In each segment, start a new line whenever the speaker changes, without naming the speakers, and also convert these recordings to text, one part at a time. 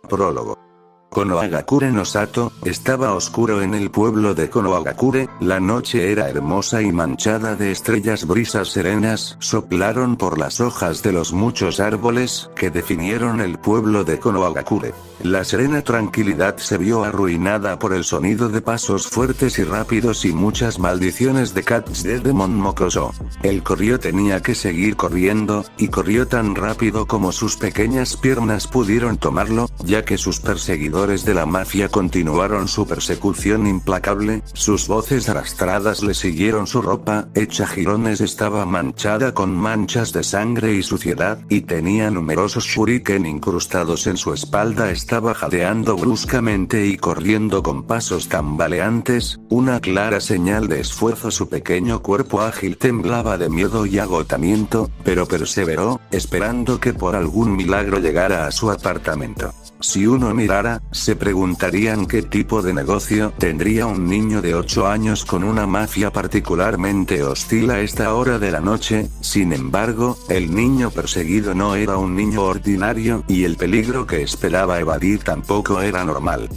Prólogo. Konohagakure no Sato, estaba oscuro en el pueblo de Konohagakure, la noche era hermosa y manchada de estrellas. Brisas serenas soplaron por las hojas de los muchos árboles que definieron el pueblo de Konohagakure. La serena tranquilidad se vio arruinada por el sonido de pasos fuertes y rápidos y muchas maldiciones de Cats de Demon Mokoso. Él corrió, tenía que seguir corriendo, y corrió tan rápido como sus pequeñas piernas pudieron tomarlo, ya que sus perseguidores de la mafia continuaron su persecución implacable, sus voces arrastradas le siguieron. Su ropa, hecha jirones, estaba manchada con manchas de sangre y suciedad, y tenía numerosos shuriken incrustados en su espalda. Estaba jadeando bruscamente y corriendo con pasos tambaleantes, una clara señal de esfuerzo. Su pequeño cuerpo ágil temblaba de miedo y agotamiento, pero perseveró, esperando que por algún milagro llegara a su apartamento. Si uno mirara, se preguntarían qué tipo de negocio tendría un niño de 8 años con una mafia particularmente hostil a esta hora de la noche. Sin embargo, el niño perseguido no era un niño ordinario, y el peligro que esperaba evadir tampoco era normal.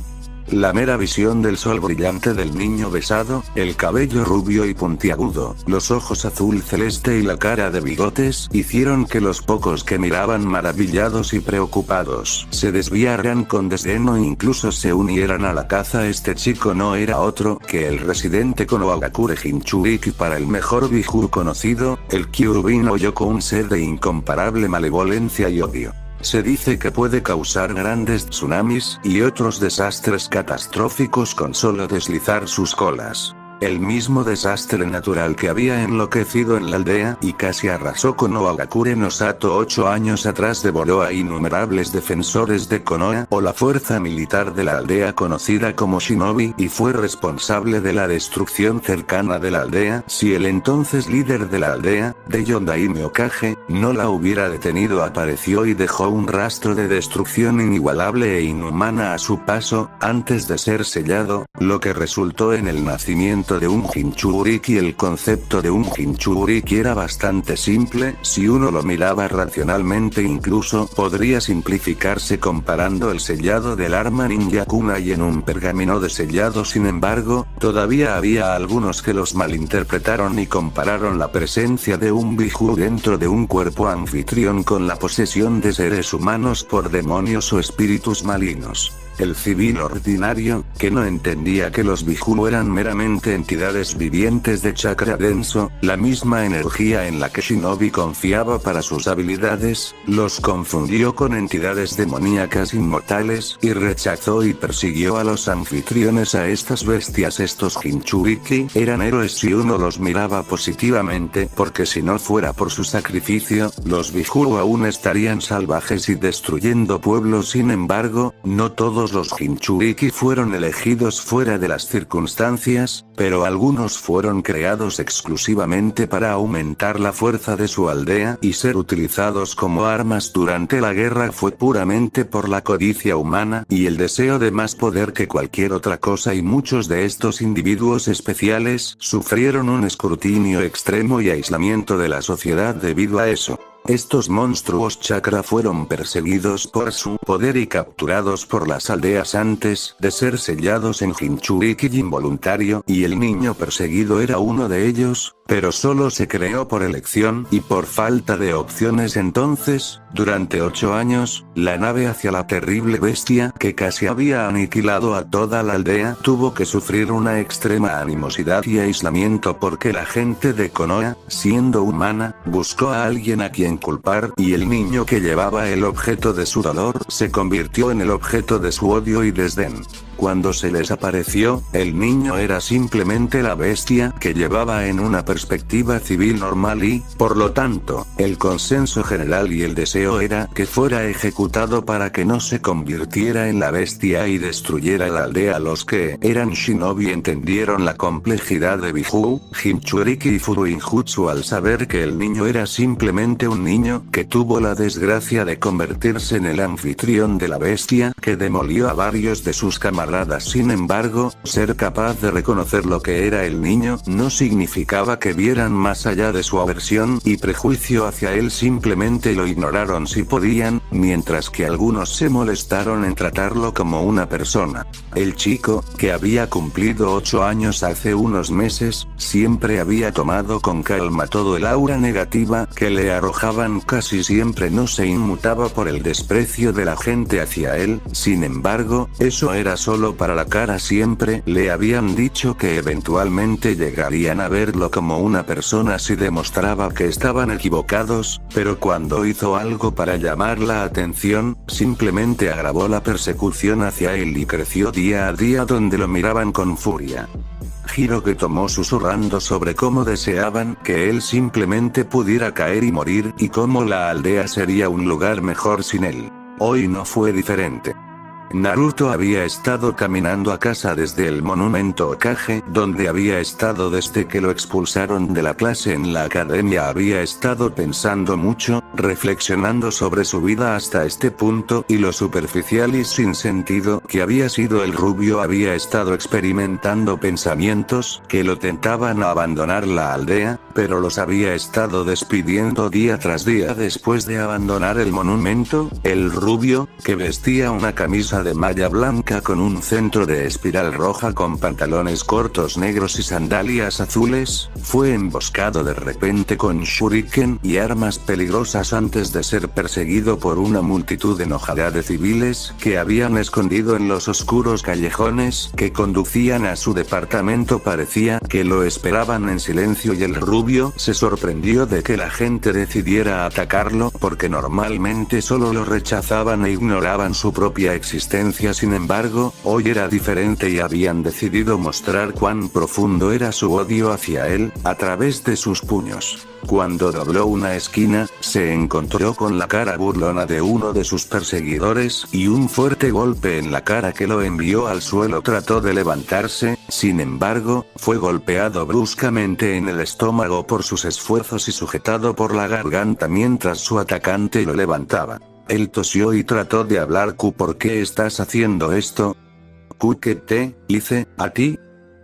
La mera visión del sol brillante del niño besado, el cabello rubio y puntiagudo, los ojos azul celeste y la cara de bigotes, hicieron que los pocos que miraban maravillados y preocupados se desviaran con desdén o incluso se unieran a la caza. Este chico no era otro que el residente Konohagakure Jinchuriki, para el mejor Biju conocido, el Kyurubin Oyoko, un ser de incomparable malevolencia y odio. Se dice que puede causar grandes tsunamis y otros desastres catastróficos con solo deslizar sus colas. El mismo desastre natural que había enloquecido en la aldea y casi arrasó Konohagakure no Sato 8 años atrás devoró a innumerables defensores de Konoha, o la fuerza militar de la aldea conocida como Shinobi, y fue responsable de la destrucción cercana de la aldea. Si el entonces líder de la aldea, Deyon Daime Okage, no la hubiera detenido, apareció y dejó un rastro de destrucción inigualable e inhumana a su paso, antes de ser sellado, lo que resultó en el nacimiento de un Jinchuriki. El concepto de un Jinchuriki era bastante simple, si uno lo miraba racionalmente. Incluso podría simplificarse comparando el sellado del arma ninja kunai en un pergamino de sellado. Sin embargo, todavía había algunos que los malinterpretaron y compararon la presencia de un Biju dentro de un cuerpo anfitrión con la posesión de seres humanos por demonios o espíritus malignos. El civil ordinario, que no entendía que los Biju eran meramente entidades vivientes de chakra denso, la misma energía en la que Shinobi confiaba para sus habilidades, los confundió con entidades demoníacas inmortales, y rechazó y persiguió a los anfitriones. A estas bestias, estos Jinchuriki, eran héroes si uno los miraba positivamente, porque si no fuera por su sacrificio, los Biju aún estarían salvajes y destruyendo pueblos. Sin embargo, no todos los Jinchuriki fueron elegidos fuera de las circunstancias, pero algunos fueron creados exclusivamente para aumentar la fuerza de su aldea y ser utilizados como armas durante la guerra. Fue puramente por la codicia humana y el deseo de más poder que cualquier otra cosa, y muchos de estos individuos especiales sufrieron un escrutinio extremo y aislamiento de la sociedad debido a eso. Estos monstruos chakra fueron perseguidos por su poder y capturados por las aldeas antes de ser sellados en Jinchuriki involuntario, y el niño perseguido era uno de ellos, pero solo se creó por elección y por falta de opciones. Entonces, durante 8 años, la nave hacia la terrible bestia que casi había aniquilado a toda la aldea tuvo que sufrir una extrema animosidad y aislamiento porque la gente de Konoha, siendo humana, buscó a alguien a quien culpar, y el niño que llevaba el objeto de su dolor se convirtió en el objeto de su odio y desdén. Cuando se les apareció, el niño era simplemente la bestia que llevaba en una perspectiva civil normal y, por lo tanto, el consenso general y el deseo era que fuera ejecutado para que no se convirtiera en la bestia y destruyera la aldea. Los que eran shinobi entendieron la complejidad de Biju, Jinchuriki y Furuinjutsu al saber que el niño era simplemente un niño que tuvo la desgracia de convertirse en el anfitrión de la bestia que demolió a varios de sus camaradas. Sin embargo, ser capaz de reconocer lo que era el niño no significaba que vieran más allá de su aversión y prejuicio hacia él, simplemente lo ignoraron si podían, mientras que algunos se molestaron en tratarlo como una persona. El chico, que había cumplido 8 años hace unos meses, siempre había tomado con calma todo el aura negativa que le arrojaban, casi siempre no se inmutaba por el desprecio de la gente hacia él. Sin embargo, eso era solo para la cara, siempre le habían dicho que eventualmente llegarían a verlo como una persona si demostraba que estaban equivocados, pero cuando hizo algo para llamar la atención, simplemente agravó la persecución hacia él y creció día a día, donde lo miraban con furia. Hiroki tomó susurrando sobre cómo deseaban que él simplemente pudiera caer y morir, y cómo la aldea sería un lugar mejor sin él. Hoy no fue diferente. Naruto había estado caminando a casa desde el monumento Hokage, donde había estado desde que lo expulsaron de la clase en la academia. Había estado pensando mucho, reflexionando sobre su vida hasta este punto y lo superficial y sin sentido que había sido el rubio. Había estado experimentando pensamientos que lo tentaban a abandonar la aldea, pero los había estado despidiendo día tras día. Después de abandonar el monumento, el rubio, que vestía una camisa de malla blanca con un centro de espiral roja con pantalones cortos negros y sandalias azules, fue emboscado de repente con shuriken y armas peligrosas antes de ser perseguido por una multitud enojada de civiles que habían escondido en los oscuros callejones que conducían a su departamento. Parecía que lo esperaban en silencio y el rubio se sorprendió de que la gente decidiera atacarlo, porque normalmente solo lo rechazaban e ignoraban su propia existencia. Sin embargo, hoy era diferente y habían decidido mostrar cuán profundo era su odio hacia él, a través de sus puños. Cuando dobló una esquina, se encontró con la cara burlona de uno de sus perseguidores y un fuerte golpe en la cara que lo envió al suelo. Trató de levantarse, sin embargo, fue golpeado bruscamente en el estómago por sus esfuerzos y sujetado por la garganta mientras su atacante lo levantaba. Él tosió y trató de hablar. ¿Por qué estás haciendo esto? ¿Qué te hice a ti?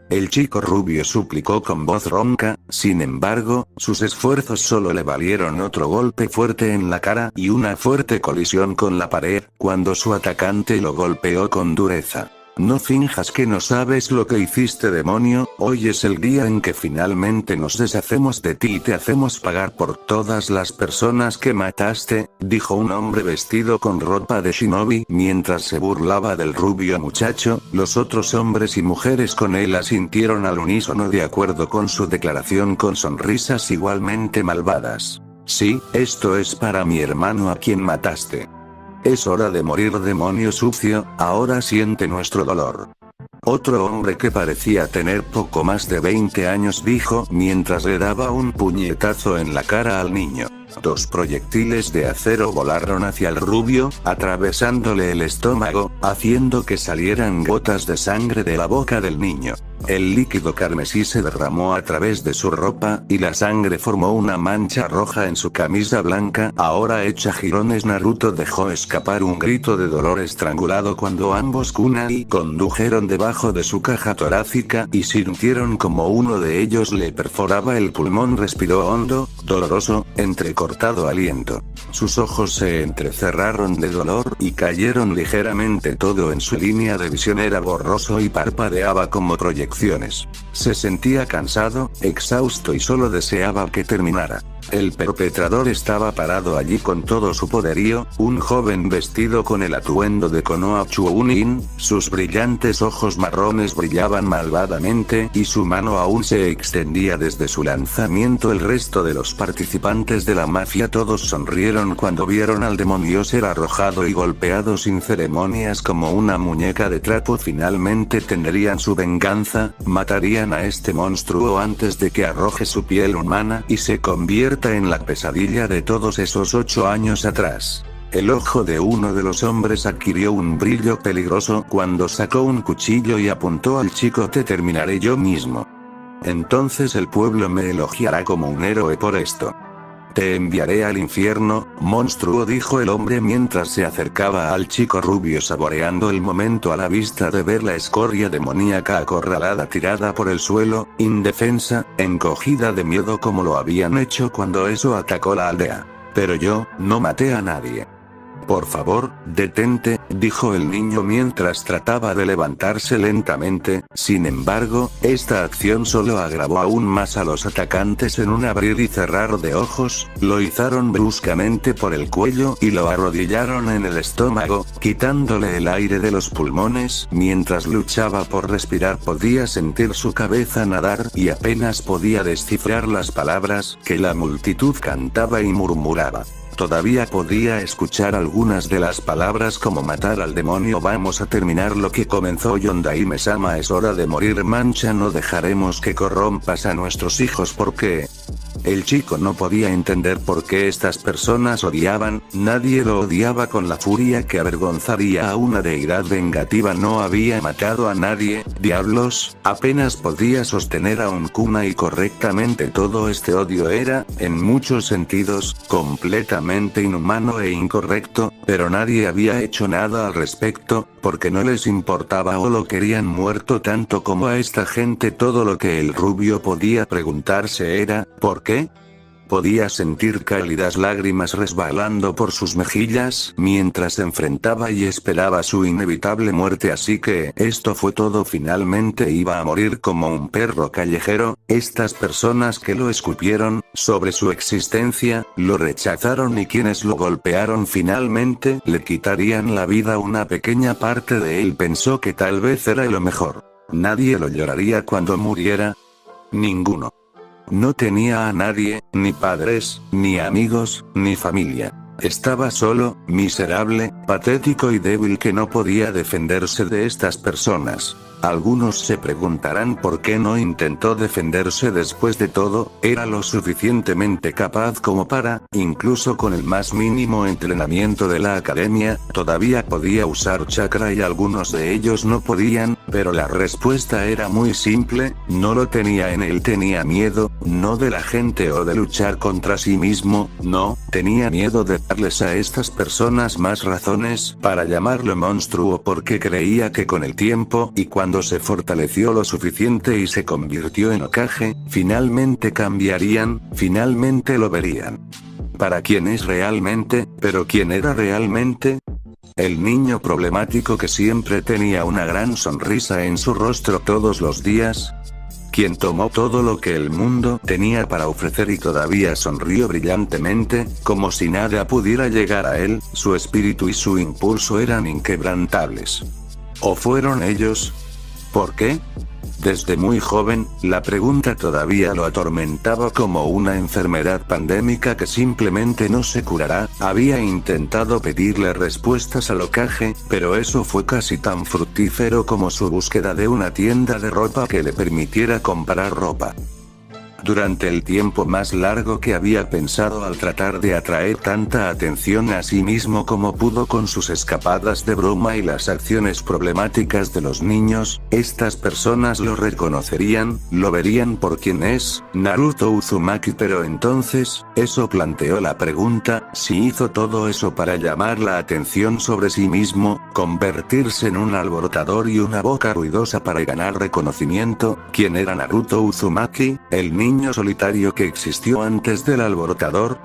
El chico rubio suplicó con voz ronca. Sin embargo, sus esfuerzos solo le valieron otro golpe fuerte en la cara y una fuerte colisión con la pared, cuando su atacante lo golpeó con dureza. No finjas que no sabes lo que hiciste, demonio. Hoy es el día en que finalmente nos deshacemos de ti y te hacemos pagar por todas las personas que mataste, dijo un hombre vestido con ropa de shinobi mientras se burlaba del rubio muchacho. Los otros hombres y mujeres con él asintieron al unísono de acuerdo con su declaración con sonrisas igualmente malvadas. Sí, esto es para mi hermano a quien mataste. Es hora de morir, demonio sucio, ahora siente nuestro dolor. Otro hombre que parecía tener poco más de 20 años dijo mientras le daba un puñetazo en la cara al niño. 2 proyectiles de acero volaron hacia el rubio, atravesándole el estómago, haciendo que salieran gotas de sangre de la boca del niño. El líquido carmesí se derramó a través de su ropa, y la sangre formó una mancha roja en su camisa blanca, ahora hecha jirones. Naruto dejó escapar un grito de dolor estrangulado cuando ambos kunai condujeron debajo de su caja torácica y sintieron como uno de ellos le perforaba el pulmón. Respiró hondo, doloroso, entrecortado aliento. Sus ojos se entrecerraron de dolor y cayeron ligeramente. Todo en su línea de visión era borroso y parpadeaba como proyecciones. Se sentía cansado, exhausto y solo deseaba que terminara. El perpetrador estaba parado allí con todo su poderío, un joven vestido con el atuendo de Konoha Chunin, sus brillantes ojos marrones brillaban malvadamente y su mano aún se extendía desde su lanzamiento. El resto de los participantes de la mafia todos sonrieron cuando vieron al demonio ser arrojado y golpeado sin ceremonias como una muñeca de trapo. Finalmente tendrían su venganza, matarían a este monstruo antes de que arroje su piel humana y se convierta en la pesadilla de todos esos 8 años atrás. El ojo de uno de los hombres adquirió un brillo peligroso cuando sacó un cuchillo y apuntó al chico. Te terminaré yo mismo. Entonces el pueblo me elogiará como un héroe por esto. Te enviaré al infierno, monstruo, dijo el hombre mientras se acercaba al chico rubio, saboreando el momento a la vista de ver la escoria demoníaca acorralada tirada por el suelo, indefensa, encogida de miedo como lo habían hecho cuando eso atacó la aldea. Pero yo, no maté a nadie. Por favor, detente, dijo el niño mientras trataba de levantarse lentamente. Sin embargo, esta acción solo agravó aún más a los atacantes. En un abrir y cerrar de ojos, lo izaron bruscamente por el cuello y lo arrodillaron en el estómago, quitándole el aire de los pulmones. Mientras luchaba por respirar podía sentir su cabeza nadar y apenas podía descifrar las palabras que la multitud cantaba y murmuraba. Todavía podía escuchar algunas de las palabras como matar al demonio. Vamos a terminar lo que comenzó Yondaime-sama. Es hora de morir. Mancha, no dejaremos que corrompas a nuestros hijos. Porque el chico no podía entender por qué estas personas odiaban. Nadie lo odiaba con la furia que avergonzaría a una deidad vengativa. No había matado a nadie. Diablos, apenas podía sostener a un kunai correctamente. Todo este odio era, en muchos sentidos, completamente inhumano e incorrecto, pero nadie había hecho nada al respecto, porque no les importaba o lo querían muerto tanto como a esta gente. Todo lo que el rubio podía preguntarse era, ¿por qué? Podía sentir cálidas lágrimas resbalando por sus mejillas mientras enfrentaba y esperaba su inevitable muerte. Así que esto fue todo. Finalmente iba a morir como un perro callejero. Estas personas que lo escupieron sobre su existencia, lo rechazaron y quienes lo golpearon finalmente le quitarían la vida. Una pequeña parte de él pensó que tal vez era lo mejor. Nadie lo lloraría cuando muriera. Ninguno. No tenía a nadie, ni padres, ni amigos, ni familia. Estaba solo, miserable, patético y débil que no podía defenderse de estas personas. Algunos se preguntarán por qué no intentó defenderse. Después de todo, era lo suficientemente capaz como para, incluso con el más mínimo entrenamiento de la academia, todavía podía usar chakra y algunos de ellos no podían, pero la respuesta era muy simple, no lo tenía en él. Tenía miedo, no de la gente o de luchar contra sí mismo, no, tenía miedo de darles a estas personas más razones para llamarlo monstruo, porque creía que con el tiempo y cuando se fortaleció lo suficiente y se convirtió en Hokage, finalmente cambiarían, finalmente lo verían. ¿Para quién es realmente? ¿Pero quién era realmente? El niño problemático que siempre tenía una gran sonrisa en su rostro todos los días. Quien tomó todo lo que el mundo tenía para ofrecer y todavía sonrió brillantemente, como si nada pudiera llegar a él. Su espíritu y su impulso eran inquebrantables. ¿O fueron ellos? ¿Por qué? Desde muy joven, la pregunta todavía lo atormentaba como una enfermedad pandémica que simplemente no se curará. Había intentado pedirle respuestas al Hokage, pero eso fue casi tan fructífero como su búsqueda de una tienda de ropa que le permitiera comprar ropa. Durante el tiempo más largo que había pensado al tratar de atraer tanta atención a sí mismo como pudo con sus escapadas de broma y las acciones problemáticas de los niños, estas personas lo reconocerían, lo verían por quien es, Naruto Uzumaki. Pero entonces, eso planteó la pregunta, si hizo todo eso para llamar la atención sobre sí mismo, convertirse en un alborotador y una boca ruidosa para ganar reconocimiento, ¿quién era Naruto Uzumaki, el niño solitario que existió antes del alborotador?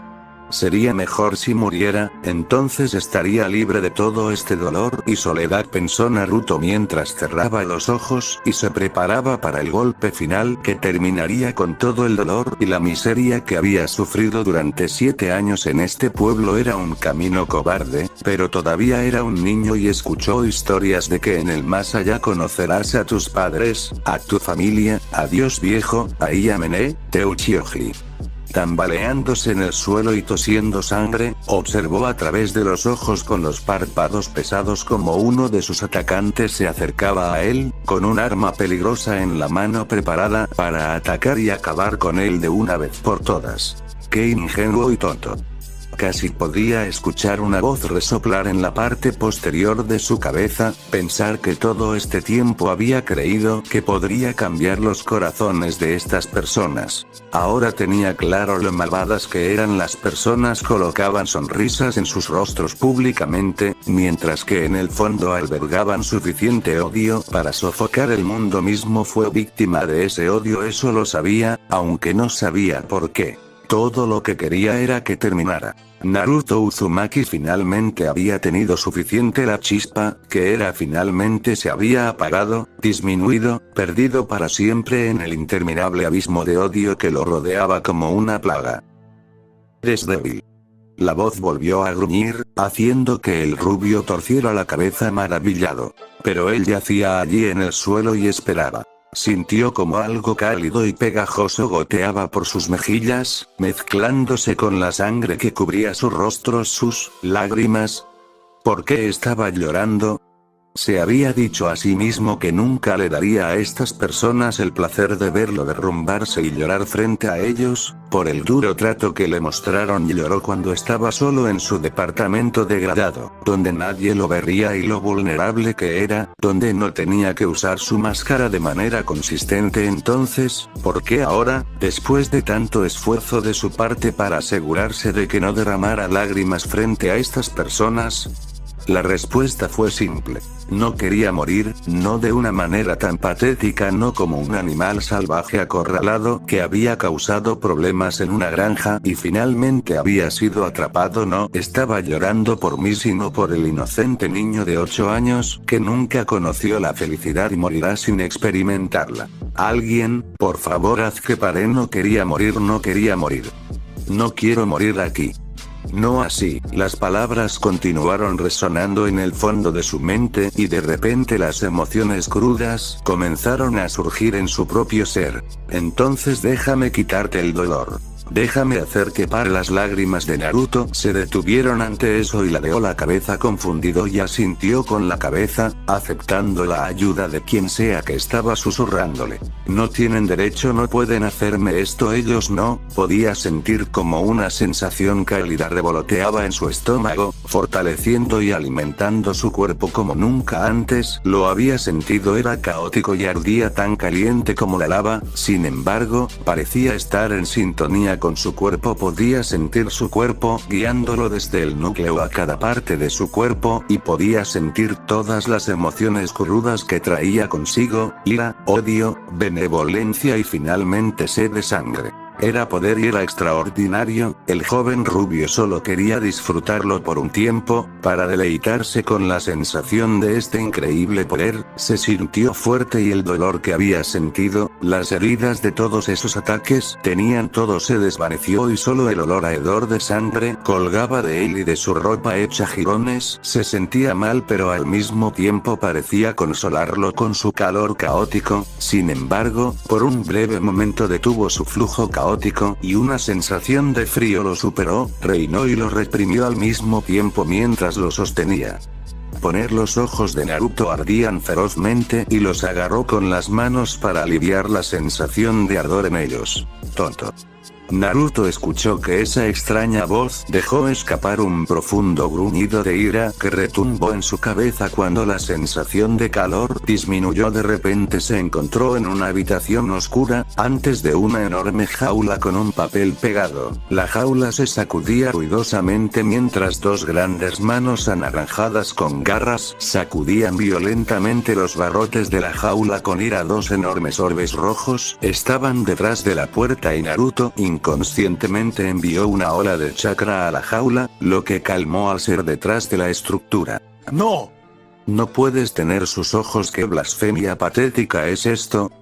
Sería mejor si muriera, entonces estaría libre de todo este dolor y soledad, pensó Naruto mientras cerraba los ojos y se preparaba para el golpe final que terminaría con todo el dolor y la miseria que había sufrido durante 7 años en este pueblo. Era un camino cobarde, pero todavía era un niño y escuchó historias de que en el más allá conocerás a tus padres, a tu familia, a Dios viejo, a Iyamene, Teuchioji. Tambaleándose en el suelo y tosiendo sangre, observó a través de los ojos con los párpados pesados como uno de sus atacantes se acercaba a él, con un arma peligrosa en la mano preparada para atacar y acabar con él de una vez por todas. ¡Qué ingenuo y tonto! Casi podía escuchar una voz resoplar en la parte posterior de su cabeza, pensar que todo este tiempo había creído que podría cambiar los corazones de estas personas. Ahora tenía claro lo malvadas que eran las personas. Colocaban sonrisas en sus rostros públicamente, mientras que en el fondo albergaban suficiente odio para sofocar el mundo mismo. Fue víctima de ese odio, eso lo sabía, aunque no sabía por qué. Todo lo que quería era que terminara. Naruto Uzumaki finalmente había tenido suficiente, la chispa, que era finalmente se había apagado, disminuido, perdido para siempre en el interminable abismo de odio que lo rodeaba como una plaga. Eres débil. La voz volvió a gruñir, haciendo que el rubio torciera la cabeza maravillado. Pero él yacía allí en el suelo y esperaba. Sintió como algo cálido y pegajoso goteaba por sus mejillas, mezclándose con la sangre que cubría su rostro, sus lágrimas. ¿Por qué estaba llorando? Se había dicho a sí mismo que nunca le daría a estas personas el placer de verlo derrumbarse y llorar frente a ellos, por el duro trato que le mostraron, y lloró cuando estaba solo en su departamento degradado, donde nadie lo vería y lo vulnerable que era, donde no tenía que usar su máscara de manera consistente. Entonces, ¿por qué ahora, después de tanto esfuerzo de su parte para asegurarse de que no derramara lágrimas frente a estas personas? La respuesta fue simple. No quería morir, no de una manera tan patética, no como un animal salvaje acorralado que había causado problemas en una granja y finalmente había sido atrapado. No estaba llorando por mí, sino por el inocente niño de 8 años que nunca conoció la felicidad y morirá sin experimentarla. Alguien, por favor, haz que pare. No quería morir, no quería morir. No quiero morir aquí. No así, las palabras continuaron resonando en el fondo de su mente y de repente las emociones crudas comenzaron a surgir en su propio ser. Entonces déjame quitarte el dolor. Déjame hacer que pare. Las lágrimas de Naruto se detuvieron ante eso y ladeó la cabeza confundido y asintió con la cabeza, aceptando la ayuda de quien sea que estaba susurrándole. No tienen derecho, no pueden hacerme esto, ellos no. Podía sentir como una sensación cálida revoloteaba en su estómago, fortaleciendo y alimentando su cuerpo como nunca antes lo había sentido. Era caótico y ardía tan caliente como la lava, sin embargo, parecía estar en sintonía con su cuerpo. Podía sentir su cuerpo guiándolo desde el núcleo a cada parte de su cuerpo y podía sentir todas las emociones crudas que traía consigo: ira, odio, benevolencia y finalmente sed de sangre. Era poder y era extraordinario. El joven rubio solo quería disfrutarlo por un tiempo, para deleitarse con la sensación de este increíble poder. Se sintió fuerte y el dolor que había sentido, las heridas de todos esos ataques, todo se desvaneció y solo el olor a hedor de sangre colgaba de él y de su ropa hecha jirones. Se sentía mal, pero al mismo tiempo parecía consolarlo con su calor caótico. Sin embargo, por un breve momento detuvo su flujo caótico y una sensación de frío lo superó, reinó y lo reprimió al mismo tiempo mientras lo sostenía. Los ojos de Naruto ardían ferozmente y los agarró con las manos para aliviar la sensación de ardor en ellos. Tonto. Naruto escuchó que esa extraña voz dejó escapar un profundo gruñido de ira que retumbó en su cabeza cuando la sensación de calor disminuyó. De repente se encontró en una habitación oscura, antes de una enorme jaula con un papel pegado. La jaula se sacudía ruidosamente mientras dos grandes manos anaranjadas con garras sacudían violentamente los barrotes de la jaula con ira. Dos enormes orbes rojos estaban detrás de la puerta y Naruto inconscientemente envió una ola de chakra a la jaula, lo que calmó al ser detrás de la estructura.
¡No!
No puedes tener sus ojos. ¿Qué blasfemia patética es esto?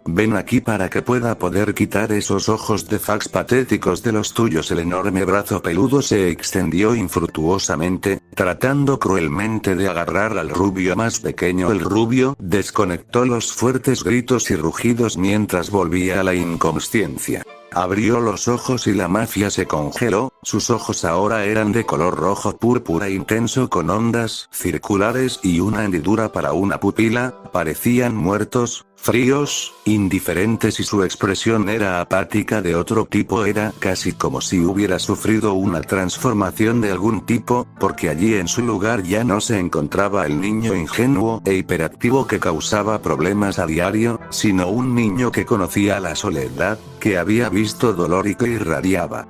Ven aquí para que pueda poder quitar esos ojos de fax patéticos de los tuyos. El enorme brazo peludo se extendió infructuosamente, tratando cruelmente de agarrar al rubio más pequeño. El rubio desconectó los fuertes gritos y rugidos mientras volvía a la inconsciencia. Abrió los ojos y la mafia se congeló. Sus ojos ahora eran de color rojo púrpura intenso con ondas circulares y una hendidura para una pupila. Parecían muertos, fríos, indiferentes y su expresión era apática de otro tipo. Era casi como si hubiera sufrido una transformación de algún tipo, porque allí en su lugar ya no se encontraba el niño ingenuo e hiperactivo que causaba problemas a diario, sino un niño que conocía la soledad, que había visto dolor y que irradiaba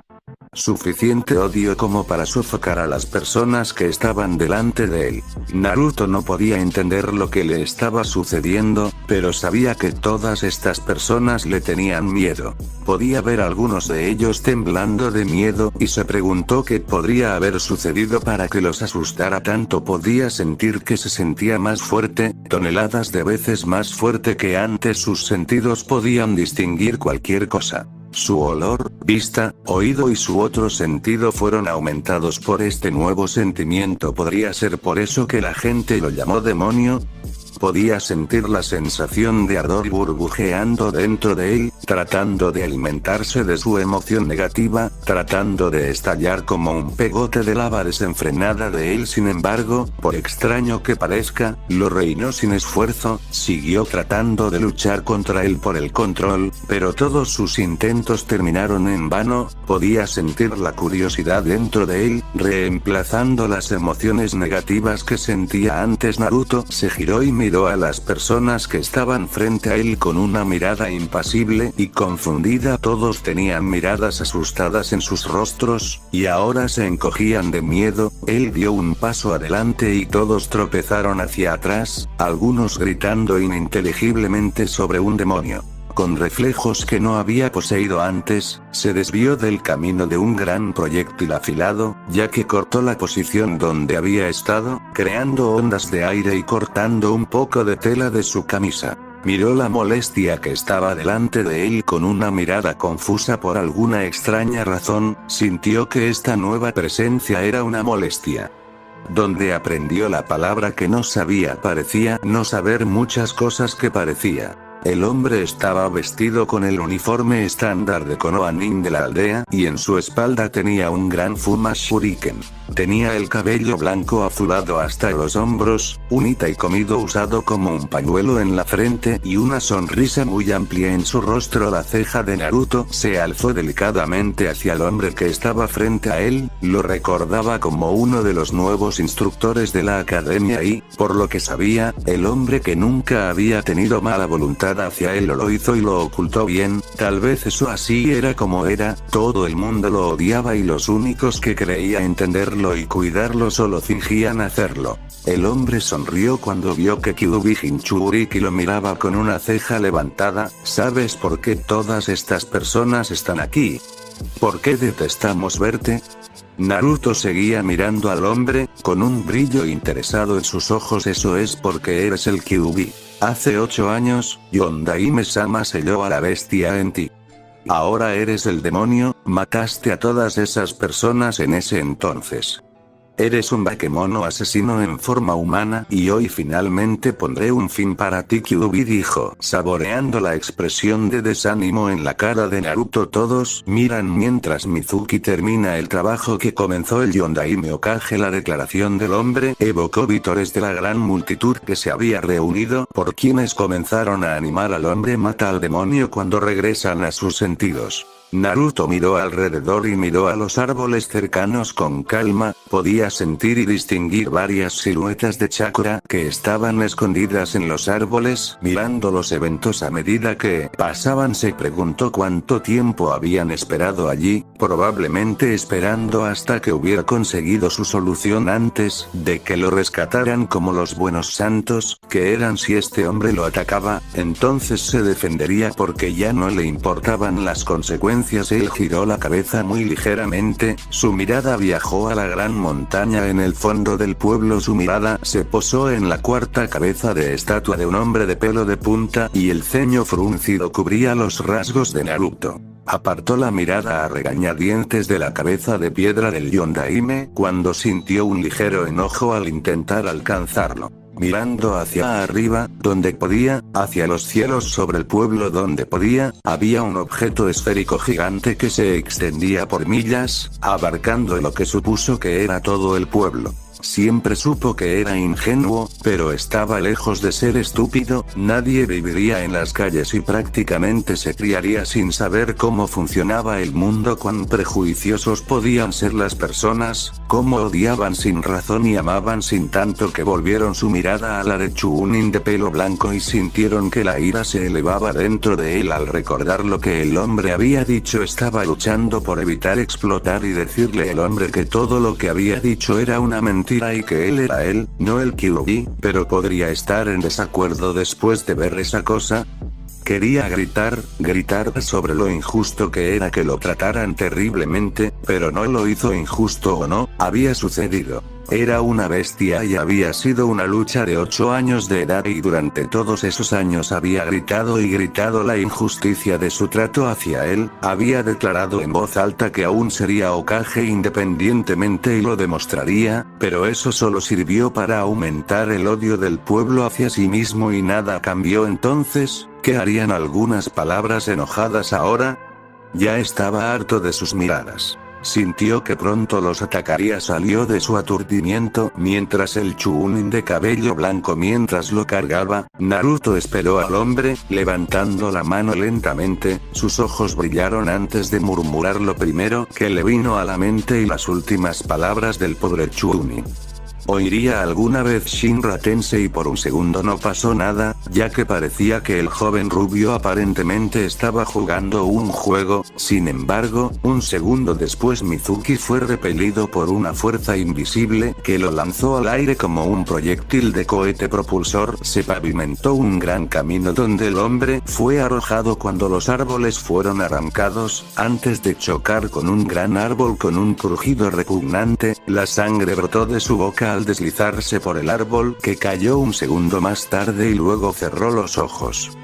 suficiente odio como para sofocar a las personas que estaban delante de él. Naruto no podía entender lo que le estaba sucediendo, pero sabía que todas estas personas le tenían miedo. Podía ver a algunos de ellos temblando de miedo y se preguntó qué podría haber sucedido para que los asustara tanto. Podía sentir que se sentía más fuerte, toneladas de veces más fuerte que antes. Sus sentidos podían distinguir cualquier cosa. Su olor, vista, oído y su otro sentido fueron aumentados por este nuevo sentimiento. ¿Podría ser por eso que la gente lo llamó demonio? Podía sentir la sensación de ardor burbujeando dentro de él, tratando de alimentarse de su emoción negativa, tratando de estallar como un pegote de lava desenfrenada de él. Sin embargo, por extraño que parezca, lo reinó sin esfuerzo, siguió tratando de luchar contra él por el control, pero todos sus intentos terminaron en vano. Podía sentir la curiosidad dentro de él, reemplazando las emociones negativas que sentía antes. Naruto se giró y miró a las personas que estaban frente a él con una mirada impasible y confundida. Todos tenían miradas asustadas en sus rostros, y ahora se encogían de miedo. Él dio un paso adelante y todos tropezaron hacia atrás, algunos gritando ininteligiblemente sobre un demonio. Con reflejos que no había poseído antes, se desvió del camino de un gran proyectil afilado, ya que cortó la posición donde había estado, creando ondas de aire y cortando un poco de tela de su camisa. Miró la molestia que estaba delante de él con una mirada confusa. Por alguna extraña razón, sintió que esta nueva presencia era una molestia. Donde aprendió la palabra que no sabía. Parecía no saber muchas cosas que parecía. El hombre estaba vestido con el uniforme estándar de Konoha Nin de la aldea, y en su espalda tenía un gran Fuma Shuriken. Tenía el cabello blanco azulado hasta los hombros, un Itai comido usado como un pañuelo en la frente y una sonrisa muy amplia en su rostro. La ceja de Naruto se alzó delicadamente hacia el hombre que estaba frente a él. Lo recordaba como uno de los nuevos instructores de la academia y, por lo que sabía, el hombre que nunca había tenido mala voluntad hacia él lo hizo y lo ocultó bien. Tal vez eso así era como era. Todo el mundo lo odiaba y los únicos que creía entenderlo y cuidarlo solo fingían hacerlo. El hombre sonrió cuando vio que Kyuubi Jinchuriki lo miraba con una ceja levantada. ¿Sabes por qué todas estas personas están aquí? ¿Por qué detestamos verte? Naruto seguía mirando al hombre, con un brillo interesado en sus ojos. Eso es porque eres el Kyuubi. Hace 8 años, Yondaime-sama selló a la bestia en ti. Ahora eres el demonio, mataste a todas esas personas en ese entonces. Eres un bakemono asesino en forma humana y hoy finalmente pondré un fin para ti. Kyuubi dijo, saboreando la expresión de desánimo en la cara de Naruto. Todos miran mientras Mizuki termina el trabajo que comenzó el Yondaime Hokage. La declaración del hombre evocó vítores de la gran multitud que se había reunido, por quienes comenzaron a animar al hombre mata al demonio cuando regresan a sus sentidos. Naruto miró alrededor y miró a los árboles cercanos con calma. Podía sentir y distinguir varias siluetas de chakra que estaban escondidas en los árboles. Mirando los eventos a medida que pasaban, se preguntó cuánto tiempo habían esperado allí, probablemente esperando hasta que hubiera conseguido su solución antes de que lo rescataran como los buenos santos que eran. Si este hombre lo atacaba, entonces se defendería porque ya no le importaban las consecuencias. Él giró la cabeza muy ligeramente, su mirada viajó a la gran montaña en el fondo del pueblo. Su mirada se posó en la cuarta cabeza de estatua de un hombre de pelo de punta, y el ceño fruncido cubría los rasgos de Naruto. Apartó la mirada a regañadientes de la cabeza de piedra del Yondaime, cuando sintió un ligero enojo al intentar alcanzarlo. Mirando hacia arriba, donde podía, hacia los cielos sobre el pueblo donde podía, había un objeto esférico gigante que se extendía por millas, abarcando lo que supuso que era todo el pueblo. Siempre supo que era ingenuo, pero estaba lejos de ser estúpido. Nadie viviría en las calles y prácticamente se criaría sin saber cómo funcionaba el mundo. Cuán prejuiciosos podían ser las personas, cómo odiaban sin razón y amaban sin tanto que volvieron su mirada a la de Chunin de pelo blanco y sintieron que la ira se elevaba dentro de él al recordar lo que el hombre había dicho. Estaba luchando por evitar explotar y decirle el hombre que todo lo que había dicho era una mentira y que él era él, no el Kyuubi, pero podría estar en desacuerdo después de ver esa cosa. Quería gritar sobre lo injusto que era que lo trataran terriblemente, pero no lo hizo. Injusto o no, había sucedido. Era una bestia y había sido una lucha de 8 años de edad y durante todos esos años había gritado y gritado la injusticia de su trato hacia él, había declarado en voz alta que aún sería Hokage independientemente y lo demostraría, pero eso solo sirvió para aumentar el odio del pueblo hacia sí mismo y nada cambió. Entonces, ¿qué harían algunas palabras enojadas ahora? Ya estaba harto de sus miradas. Sintió que pronto los atacaría. Salió de su aturdimiento mientras el Chunin de cabello blanco mientras lo cargaba. Naruto esperó al hombre, levantando la mano lentamente, sus ojos brillaron antes de murmurar lo primero que le vino a la mente y las últimas palabras del pobre Chunin. ¿Oiría alguna vez Shinra Tensei? Por un segundo no pasó nada, ya que parecía que el joven rubio aparentemente estaba jugando un juego. Sin embargo, un segundo después Mizuki fue repelido por una fuerza invisible que lo lanzó al aire como un proyectil de cohete propulsor. Se pavimentó un gran camino donde el hombre fue arrojado cuando los árboles fueron arrancados, antes de chocar con un gran árbol con un crujido repugnante. La sangre brotó de su boca al deslizarse por el árbol que cayó un segundo más tarde y luego cerró los ojos,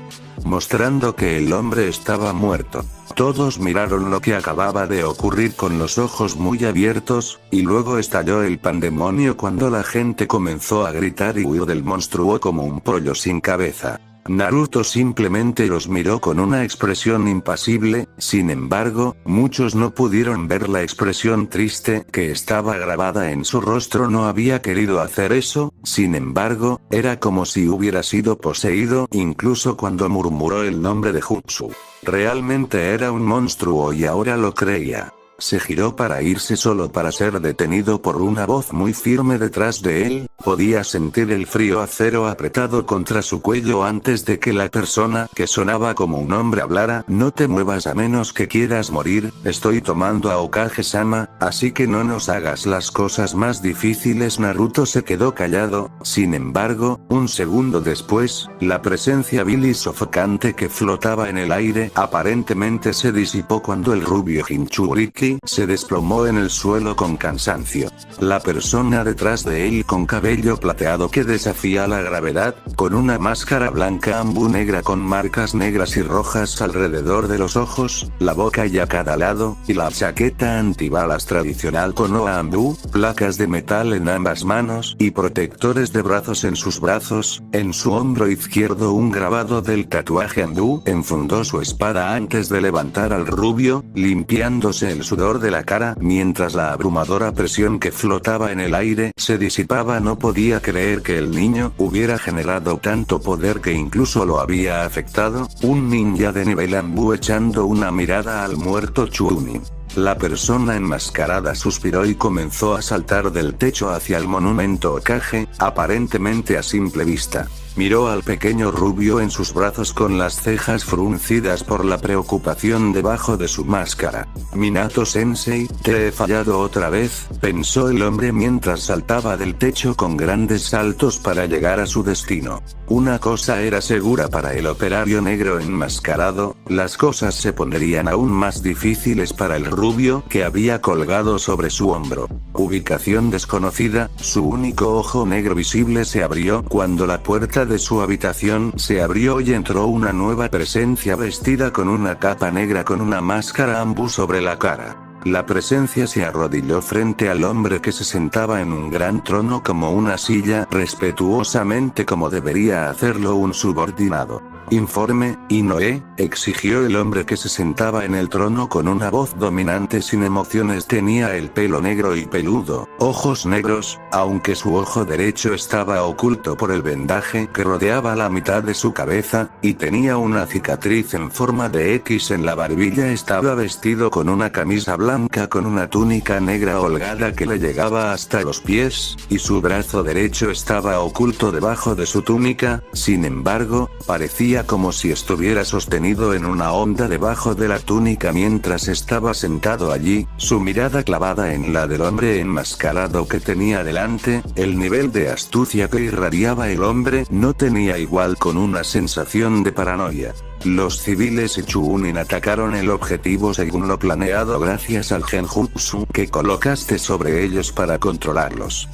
mostrando que el hombre estaba muerto. Todos miraron lo que acababa de ocurrir con los ojos muy abiertos, y luego estalló el pandemonio cuando la gente comenzó a gritar y huir del monstruo como un pollo sin cabeza. Naruto simplemente los miró con una expresión impasible. Sin embargo, muchos no pudieron ver la expresión triste que estaba grabada en su rostro. No había querido hacer eso, sin embargo, era como si hubiera sido poseído, incluso cuando murmuró el nombre de Jutsu. Realmente era un monstruo y ahora lo creía. Se giró para irse solo para ser detenido por una voz muy firme detrás de él. Podía sentir el frío acero apretado contra su cuello antes de que la persona que sonaba como un hombre hablara. No te muevas a menos que quieras morir, estoy tomando a Hokage-sama, así que no nos hagas las cosas más difíciles. Naruto se quedó callado. Sin embargo, un segundo después, la presencia vil y sofocante que flotaba en el aire aparentemente se disipó cuando el rubio Jinchuriki se desplomó en el suelo con cansancio. La persona detrás de él con cabello plateado que desafía la gravedad, con una máscara blanca ambú negra con marcas negras y rojas alrededor de los ojos, la boca y a cada lado, y la chaqueta antibalas tradicional con Konoha ambú, placas de metal en ambas manos y protectores de brazos en sus brazos. En su hombro izquierdo un grabado del tatuaje ambú. Enfundó su espada antes de levantar al rubio, limpiándose el sudor de la cara mientras la abrumadora presión que flotaba en el aire se disipaba. No podía creer que el niño hubiera generado tanto poder que incluso lo había afectado. Un ninja de nivel ambú echando una mirada al muerto Chunin. La persona enmascarada suspiró y comenzó a saltar del techo hacia el monumento Hokage, aparentemente a simple vista. Miró al pequeño rubio en sus brazos con las cejas fruncidas por la preocupación debajo de su máscara. Minato-sensei, te he fallado otra vez, pensó el hombre mientras saltaba del techo con grandes saltos para llegar a su destino. Una cosa era segura para el operario negro enmascarado, las cosas se pondrían aún más difíciles para el rubio que había colgado sobre su hombro. Ubicación desconocida, su único ojo negro visible se abrió cuando la puerta de su habitación se abrió y entró una nueva presencia vestida con una capa negra con una máscara ambú sobre la cara. La presencia se arrodilló frente al hombre que se sentaba en un gran trono como una silla, respetuosamente como debería hacerlo un subordinado. Informe, Inoue, exigió el hombre que se sentaba en el trono con una voz dominante sin emociones. Tenía el pelo negro y peludo, ojos negros, aunque su ojo derecho estaba oculto por el vendaje que rodeaba la mitad de su cabeza, y tenía una cicatriz en forma de X en la barbilla. Estaba vestido con una camisa blanca con una túnica negra holgada que le llegaba hasta los pies, y su brazo derecho estaba oculto debajo de su túnica. Sin embargo, parecía como si estuviera sostenido en una onda debajo de la túnica mientras estaba sentado allí, su mirada clavada en la del hombre enmascarado que tenía delante. El nivel de astucia que irradiaba el hombre no tenía igual con una sensación de paranoia. Los civiles y Chunin atacaron el objetivo según lo planeado gracias al genjutsu que colocaste sobre ellos para controlarlos.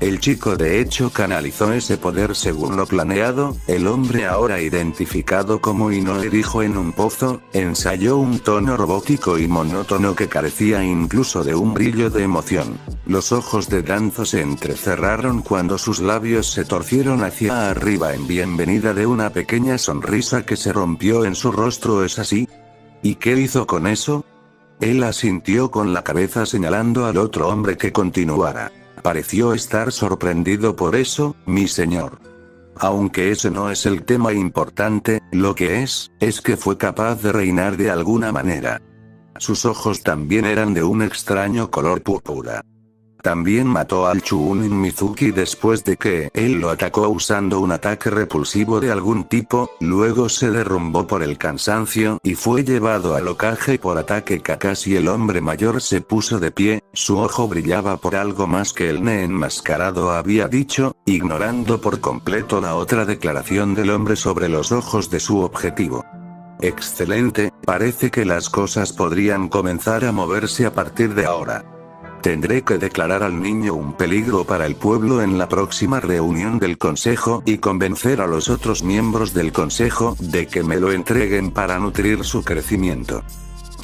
El chico de hecho canalizó ese poder según lo planeado. El hombre ahora identificado como Inoue dijo en un pozo, ensayó un tono robótico y monótono que carecía incluso de un brillo de emoción. Los ojos de Danzo se entrecerraron cuando sus labios se torcieron hacia arriba en bienvenida de una pequeña sonrisa que se rompió en su rostro. ¿Es así? ¿Y qué hizo con eso? Él asintió con la cabeza señalando al otro hombre que continuara. Pareció estar sorprendido por eso, mi señor. Aunque ese no es el tema importante, lo que es que fue capaz de reinar de alguna manera. Sus ojos también eran de un extraño color púrpura. También mató al Chunin Mizuki después de que él lo atacó usando un ataque repulsivo de algún tipo, luego se derrumbó por el cansancio y fue llevado al Hokage por ataque Kakashi. El hombre mayor se puso de pie, su ojo brillaba por algo más que el ne enmascarado había dicho, ignorando por completo la otra declaración del hombre sobre los ojos de su objetivo. Excelente, parece que las cosas podrían comenzar a moverse a partir de ahora. Tendré que declarar al niño un peligro para el pueblo en la próxima reunión del consejo y convencer a los otros miembros del consejo de que me lo entreguen para nutrir su crecimiento.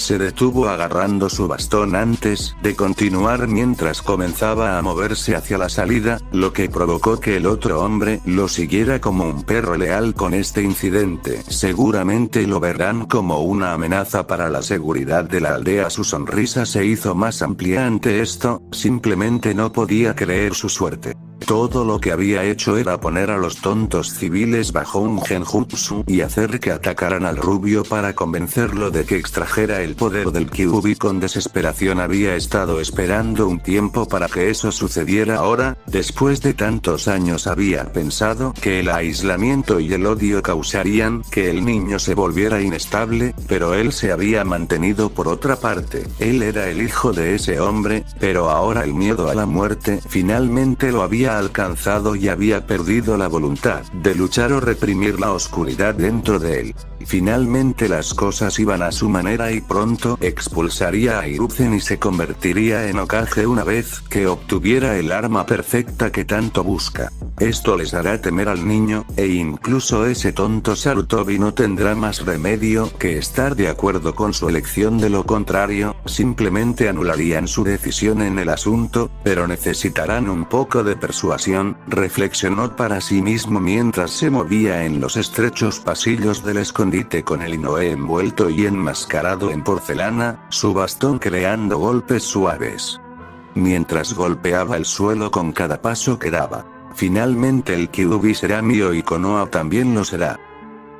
Se detuvo agarrando su bastón antes de continuar mientras comenzaba a moverse hacia la salida, lo que provocó que el otro hombre lo siguiera como un perro leal. Con este incidente seguramente lo verán como una amenaza para la seguridad de la aldea. Su sonrisa se hizo más amplia ante esto, simplemente no podía creer su suerte. Todo lo que había hecho era poner a los tontos civiles bajo un genjutsu y hacer que atacaran al rubio para convencerlo de que extrajera el poder del Kyuubi. Con desesperación había estado esperando un tiempo para que eso sucediera ahora. Después de tantos años había pensado que el aislamiento y el odio causarían que el niño se volviera inestable, pero él se había mantenido. Por otra parte, él era el hijo de ese hombre, pero ahora el miedo a la muerte finalmente lo había alcanzado y había perdido la voluntad de luchar o reprimir la oscuridad dentro de él. Finalmente las cosas iban a su manera y pronto expulsaría a Hiruzen y se convertiría en Hokage una vez que obtuviera el arma perfecta que tanto busca. Esto les hará temer al niño, e incluso ese tonto Sarutobi no tendrá más remedio que estar de acuerdo con su elección. De lo contrario, simplemente anularían su decisión en el asunto, pero necesitarán un poco de persuasión, reflexionó para sí mismo mientras se movía en los estrechos pasillos del escondite con el Inoue envuelto y enmascarado en porcelana, su bastón creando golpes suaves. Mientras golpeaba el suelo con cada paso que daba. Finalmente el Kyuubi será mío y Konoha también lo será.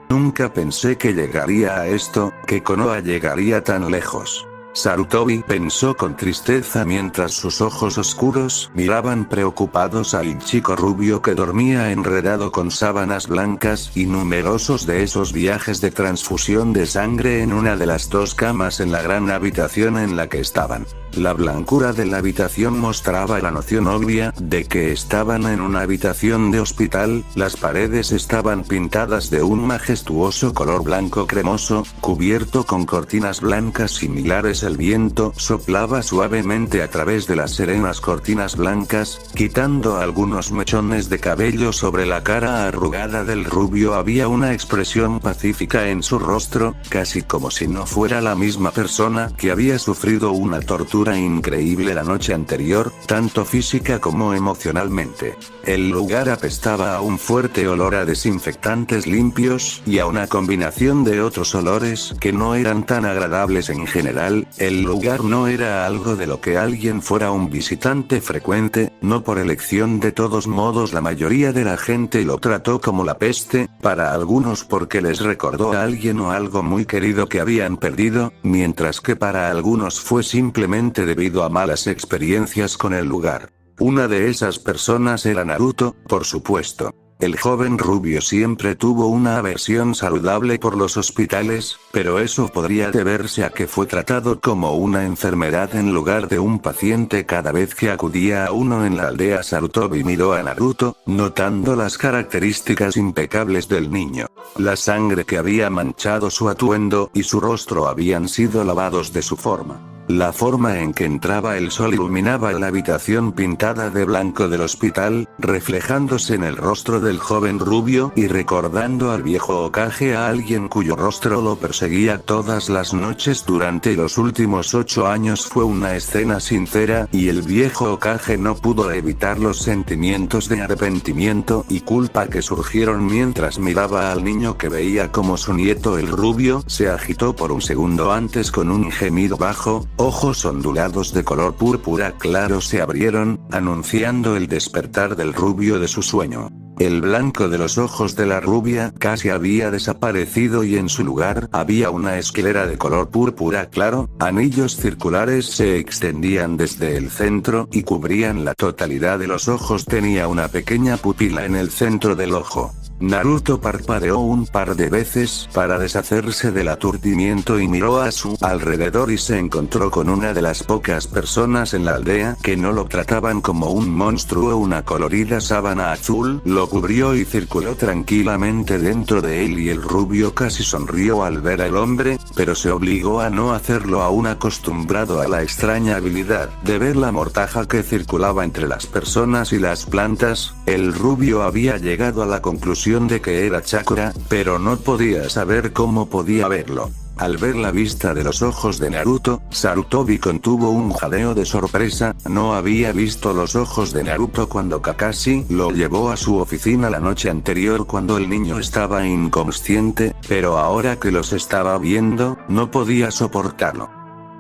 Nunca pensé que llegaría a esto, que Konoha llegaría tan lejos. Sarutobi pensó con tristeza mientras sus ojos oscuros miraban preocupados al chico rubio que dormía enredado con sábanas blancas y numerosos de esos viajes de transfusión de sangre en una de las dos camas en la gran habitación en la que estaban. La blancura de la habitación mostraba la noción obvia de que estaban en una habitación de hospital. Las paredes estaban pintadas de un majestuoso color blanco cremoso, cubierto con cortinas blancas similares. El viento soplaba suavemente a través de las serenas cortinas blancas, quitando algunos mechones de cabello sobre la cara arrugada del rubio. Había una expresión pacífica en su rostro, casi como si no fuera la misma persona que había sufrido una tortura increíble la noche anterior, tanto física como emocionalmente. El lugar apestaba a un fuerte olor a desinfectantes limpios y a una combinación de otros olores que no eran tan agradables en general. El lugar no era algo de lo que alguien fuera un visitante frecuente, no por elección. De todos modos la mayoría de la gente lo trató como la peste, para algunos porque les recordó a alguien o algo muy querido que habían perdido, mientras que para algunos fue simplemente debido a malas experiencias con el lugar. Una de esas personas era Naruto, por supuesto. El joven rubio siempre tuvo una aversión saludable por los hospitales, pero eso podría deberse a que fue tratado como una enfermedad en lugar de un paciente cada vez que acudía a uno en la aldea. Sarutobi miró a Naruto, notando las características impecables del niño. La sangre que había manchado su atuendo y su rostro habían sido lavados de su forma. La forma en que entraba el sol iluminaba la habitación pintada de blanco del hospital, reflejándose en el rostro del joven rubio y recordando al viejo Hokage, a alguien cuyo rostro lo perseguía todas las noches durante los últimos 8 años. Fue una escena sincera, y el viejo Hokage no pudo evitar los sentimientos de arrepentimiento y culpa que surgieron mientras miraba al niño que veía como su nieto. El rubio se agitó por un segundo antes con un gemido bajo. Ojos ondulados de color púrpura claro se abrieron, anunciando el despertar del rubio de su sueño. El blanco de los ojos de la rubia casi había desaparecido y en su lugar había una esclera de color púrpura claro, anillos circulares se extendían desde el centro y cubrían la totalidad de los ojos. Tenía una pequeña pupila en el centro del ojo. Naruto parpadeó un par de veces para deshacerse del aturdimiento y miró a su alrededor y se encontró con una de las pocas personas en la aldea que no lo trataban como un monstruo. Una colorida sábana azul lo cubrió y circuló tranquilamente dentro de él, y el rubio casi sonrió al ver al hombre, pero se obligó a no hacerlo, aún acostumbrado a la extraña habilidad de ver la mortaja que circulaba entre las personas y las plantas. El rubio había llegado a la conclusión de que era chakra, pero no podía saber cómo podía verlo. Al ver la vista de los ojos de Naruto, Sarutobi contuvo un jadeo de sorpresa. No había visto los ojos de Naruto cuando Kakashi lo llevó a su oficina la noche anterior cuando el niño estaba inconsciente, pero ahora que los estaba viendo, no podía soportarlo.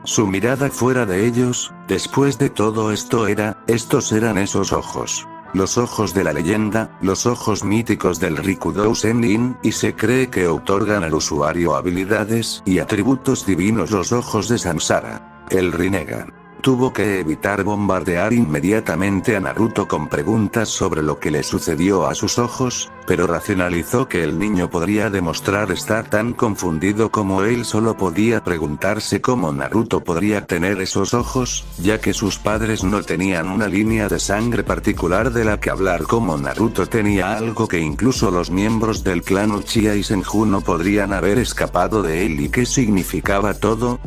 Su mirada fuera de ellos, después de todo esto estos eran esos ojos. Los ojos de la leyenda, los ojos míticos del Rikudou Sennin, y se cree que otorgan al usuario habilidades y atributos divinos. Los ojos de Samsara. El Rinnegan. Tuvo que evitar bombardear inmediatamente a Naruto con preguntas sobre lo que le sucedió a sus ojos, pero racionalizó que el niño podría demostrar estar tan confundido como él. Solo podía preguntarse cómo Naruto podría tener esos ojos, ya que sus padres no tenían una línea de sangre particular de la que hablar. Como Naruto tenía algo que incluso los miembros del clan Uchiha y Senju no podrían haber escapado de él. ¿Y qué significaba todo?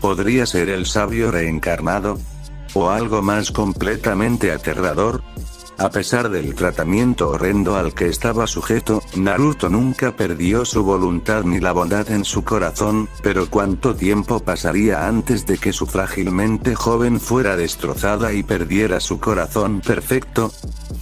¿Podría ser el sabio reencarnado? ¿O algo más completamente aterrador? A pesar del tratamiento horrendo al que estaba sujeto, Naruto nunca perdió su voluntad ni la bondad en su corazón, pero ¿cuánto tiempo pasaría antes de que su frágilmente joven fuera destrozada y perdiera su corazón perfecto?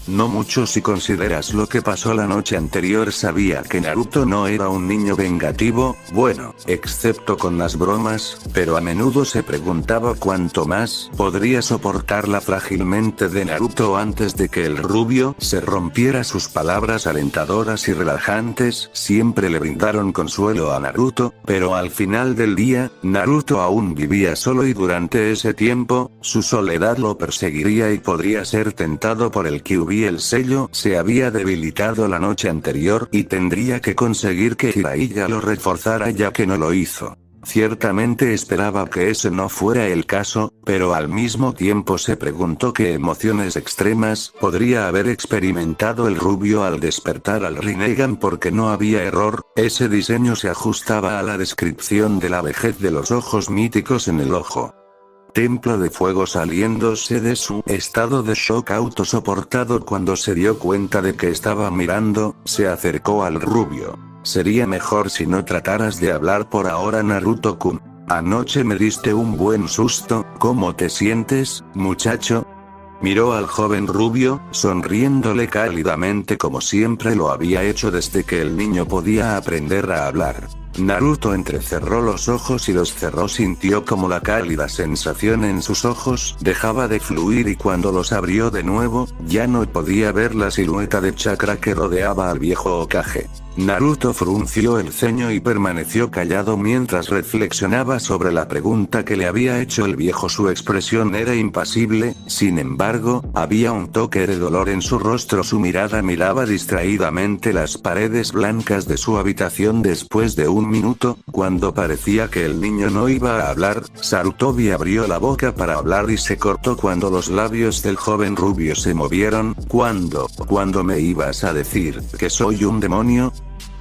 No mucho si consideras lo que pasó la noche anterior. Sabía que Naruto no era un niño vengativo, bueno, excepto con las bromas, pero a menudo se preguntaba cuánto más podría soportar la frágilmente de Naruto antes de que el rubio se rompiera. Sus palabras alentadoras y relajantes siempre le brindaron consuelo a Naruto, pero al final del día, Naruto aún vivía solo y durante ese tiempo, su soledad lo perseguiría y podría ser tentado por el Kyuubi. El sello se había debilitado la noche anterior y tendría que conseguir que Jiraiya lo reforzara, ya que no lo hizo. Ciertamente esperaba que ese no fuera el caso, pero al mismo tiempo se preguntó qué emociones extremas podría haber experimentado el rubio al despertar al Rinnegan, porque no había error, ese diseño se ajustaba a la descripción de la vejez de los ojos míticos en el ojo. Templo de Fuego. Saliéndose de su estado de shock autosoportado cuando se dio cuenta de que estaba mirando, se acercó al rubio. Sería mejor si no trataras de hablar por ahora, Naruto-kun. Anoche me diste un buen susto. ¿Cómo te sientes, muchacho? Miró al joven rubio, sonriéndole cálidamente como siempre lo había hecho desde que el niño podía aprender a hablar. Naruto entrecerró los ojos y los cerró, sintió como la cálida sensación en sus ojos dejaba de fluir y cuando los abrió de nuevo, ya no podía ver la silueta de chakra que rodeaba al viejo Hokage. Naruto frunció el ceño y permaneció callado mientras reflexionaba sobre la pregunta que le había hecho el viejo. Su expresión era impasible, sin embargo, había un toque de dolor en su rostro. Su mirada miraba distraídamente las paredes blancas de su habitación. Después de un minuto, cuando parecía que el niño no iba a hablar, Sarutobi abrió la boca para hablar y se cortó cuando los labios del joven rubio se movieron. ¿Cuándo me ibas a decir que soy un demonio?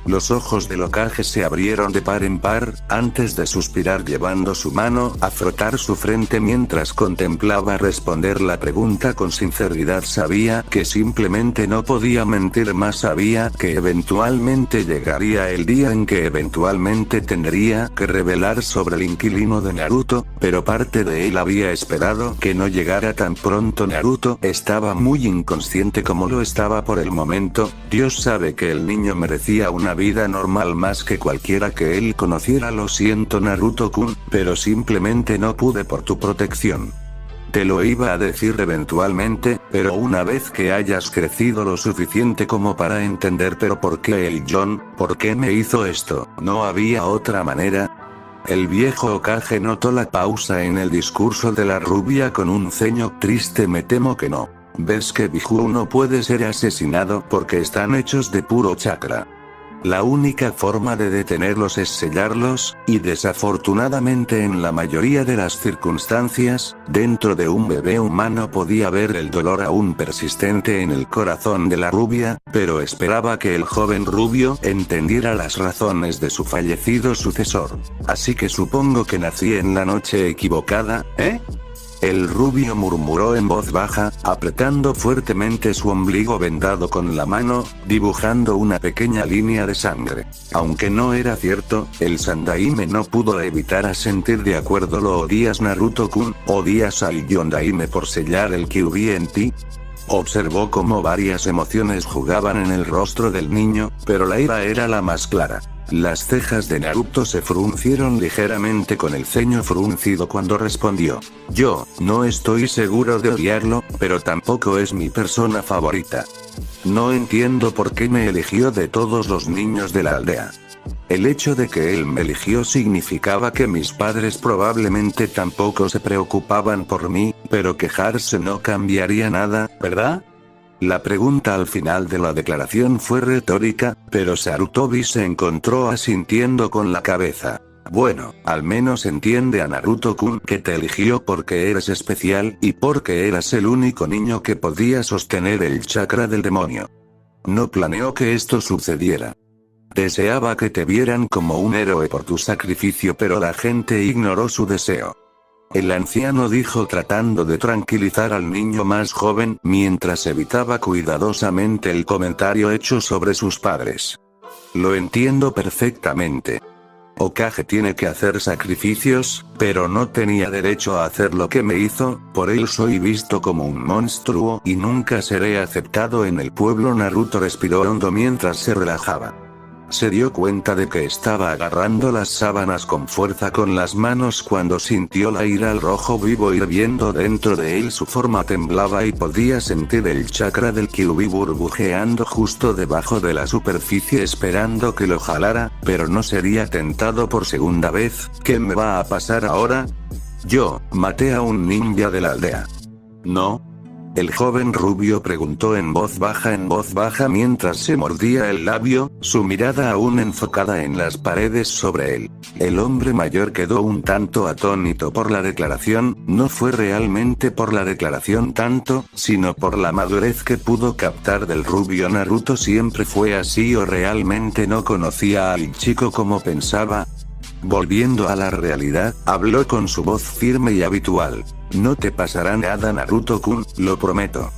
Los ojos del Hokage se abrieron de par en par, antes de suspirar llevando su mano a frotar su frente mientras contemplaba responder la pregunta con sinceridad. Sabía que simplemente no podía mentir más, sabía que eventualmente llegaría el día en que eventualmente tendría que revelar sobre el inquilino de Naruto, pero parte de él había esperado que no llegara tan pronto. Naruto estaba muy inconsciente como lo estaba por el momento. Dios sabe que el niño merecía una vida normal más que cualquiera que él conociera. Lo siento Naruto-kun, pero simplemente no pude por tu protección. Te lo iba a decir eventualmente, pero una vez que hayas crecido lo suficiente como para entender. Pero ¿por qué el John? ¿Por qué me hizo esto? ¿No había otra manera? El viejo Hokage notó la pausa en el discurso de la rubia con un ceño triste. Me temo que no. ¿Ves que Biju no puede ser asesinado porque están hechos de puro chakra? La única forma de detenerlos es sellarlos, y desafortunadamente en la mayoría de las circunstancias, dentro de un bebé humano podía ver el dolor aún persistente en el corazón de la rubia, pero esperaba que el joven rubio entendiera las razones de su fallecido sucesor. Así que supongo que nací en la noche equivocada, ¿eh? El rubio murmuró en voz baja, apretando fuertemente su ombligo vendado con la mano, dibujando una pequeña línea de sangre. Aunque no era cierto, el Sandaime no pudo evitar asentir de acuerdo. ¿Lo odias Naruto-kun? ¿Odias al Yondaime por sellar el Kyuubi en ti? Observó cómo varias emociones jugaban en el rostro del niño, pero la ira era la más clara. Las cejas de Naruto se fruncieron ligeramente con el ceño fruncido cuando respondió. Yo, no estoy seguro de odiarlo, pero tampoco es mi persona favorita. No entiendo por qué me eligió de todos los niños de la aldea. El hecho de que él me eligió significaba que mis padres probablemente tampoco se preocupaban por mí, pero quejarse no cambiaría nada, ¿verdad? La pregunta al final de la declaración fue retórica, pero Sarutobi se encontró asintiendo con la cabeza. Bueno, al menos entiende a Naruto-kun que te eligió porque eres especial y porque eras el único niño que podía sostener el chakra del demonio. No planeó que esto sucediera. Deseaba que te vieran como un héroe por tu sacrificio, pero la gente ignoró su deseo. El anciano dijo tratando de tranquilizar al niño más joven mientras evitaba cuidadosamente el comentario hecho sobre sus padres. Lo entiendo perfectamente. Hokage tiene que hacer sacrificios, pero no tenía derecho a hacer lo que me hizo, por él soy visto como un monstruo y nunca seré aceptado en el pueblo. Naruto respiró hondo mientras se relajaba. Se dio cuenta de que estaba agarrando las sábanas con fuerza con las manos cuando sintió la ira al rojo vivo hirviendo dentro de él. Su forma temblaba y podía sentir el chakra del Kyuubi burbujeando justo debajo de la superficie esperando que lo jalara, pero no sería tentado por segunda vez. ¿Qué me va a pasar ahora? Yo maté a un ninja de la aldea. ¿No? El joven rubio preguntó en voz baja mientras se mordía el labio, su mirada aún enfocada en las paredes sobre él. El hombre mayor quedó un tanto atónito por la declaración. No fue realmente por la declaración tanto, sino por la madurez que pudo captar del rubio. Naruto siempre fue así o realmente no conocía al chico como pensaba. Volviendo a la realidad, habló con su voz firme y habitual. No te pasará nada Naruto-kun, lo prometo.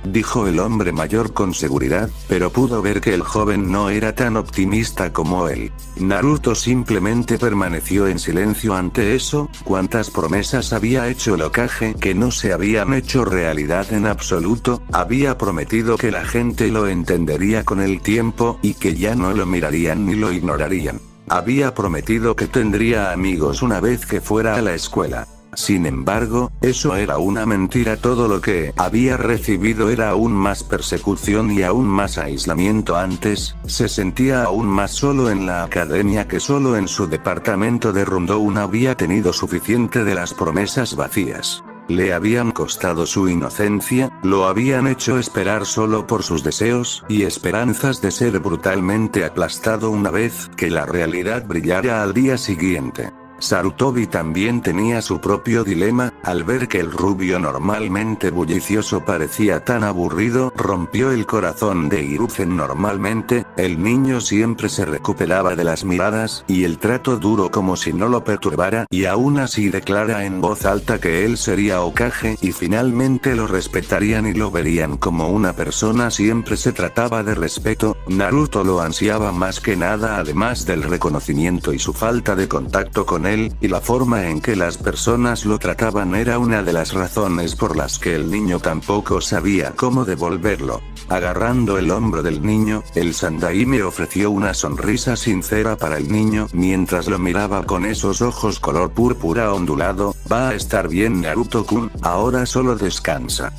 Dijo el hombre mayor con seguridad, pero pudo ver que el joven no era tan optimista como él. Naruto simplemente permaneció en silencio ante eso. ¿Cuántas promesas había hecho el Hokage que no se habían hecho realidad en absoluto? Había prometido que la gente lo entendería con el tiempo y que ya no lo mirarían ni lo ignorarían. Había prometido que tendría amigos una vez que fuera a la escuela. Sin embargo, eso era una mentira. Todo lo que había recibido era aún más persecución y aún más aislamiento. Antes, se sentía aún más solo en la academia que solo en su departamento de Rundown. Había tenido suficiente de las promesas vacías. Le habían costado su inocencia, lo habían hecho esperar solo por sus deseos y esperanzas de ser brutalmente aplastado una vez que la realidad brillara al día siguiente. Sarutobi también tenía su propio dilema, al ver que el rubio normalmente bullicioso parecía tan aburrido. Rompió el corazón de Hiruzen. Normalmente, el niño siempre se recuperaba de las miradas y el trato duro como si no lo perturbara, y aún así declara en voz alta que él sería Hokage y finalmente lo respetarían y lo verían como una persona. Siempre se trataba de respeto. Naruto lo ansiaba más que nada, además del reconocimiento y su falta de contacto con él, y la forma en que las personas lo trataban era una de las razones por las que el niño tampoco sabía cómo devolverlo. Agarrando el hombro del niño, el Sandaime ofreció una sonrisa sincera para el niño mientras lo miraba con esos ojos color púrpura ondulado. Va a estar bien, Naruto-kun, ahora solo descansa.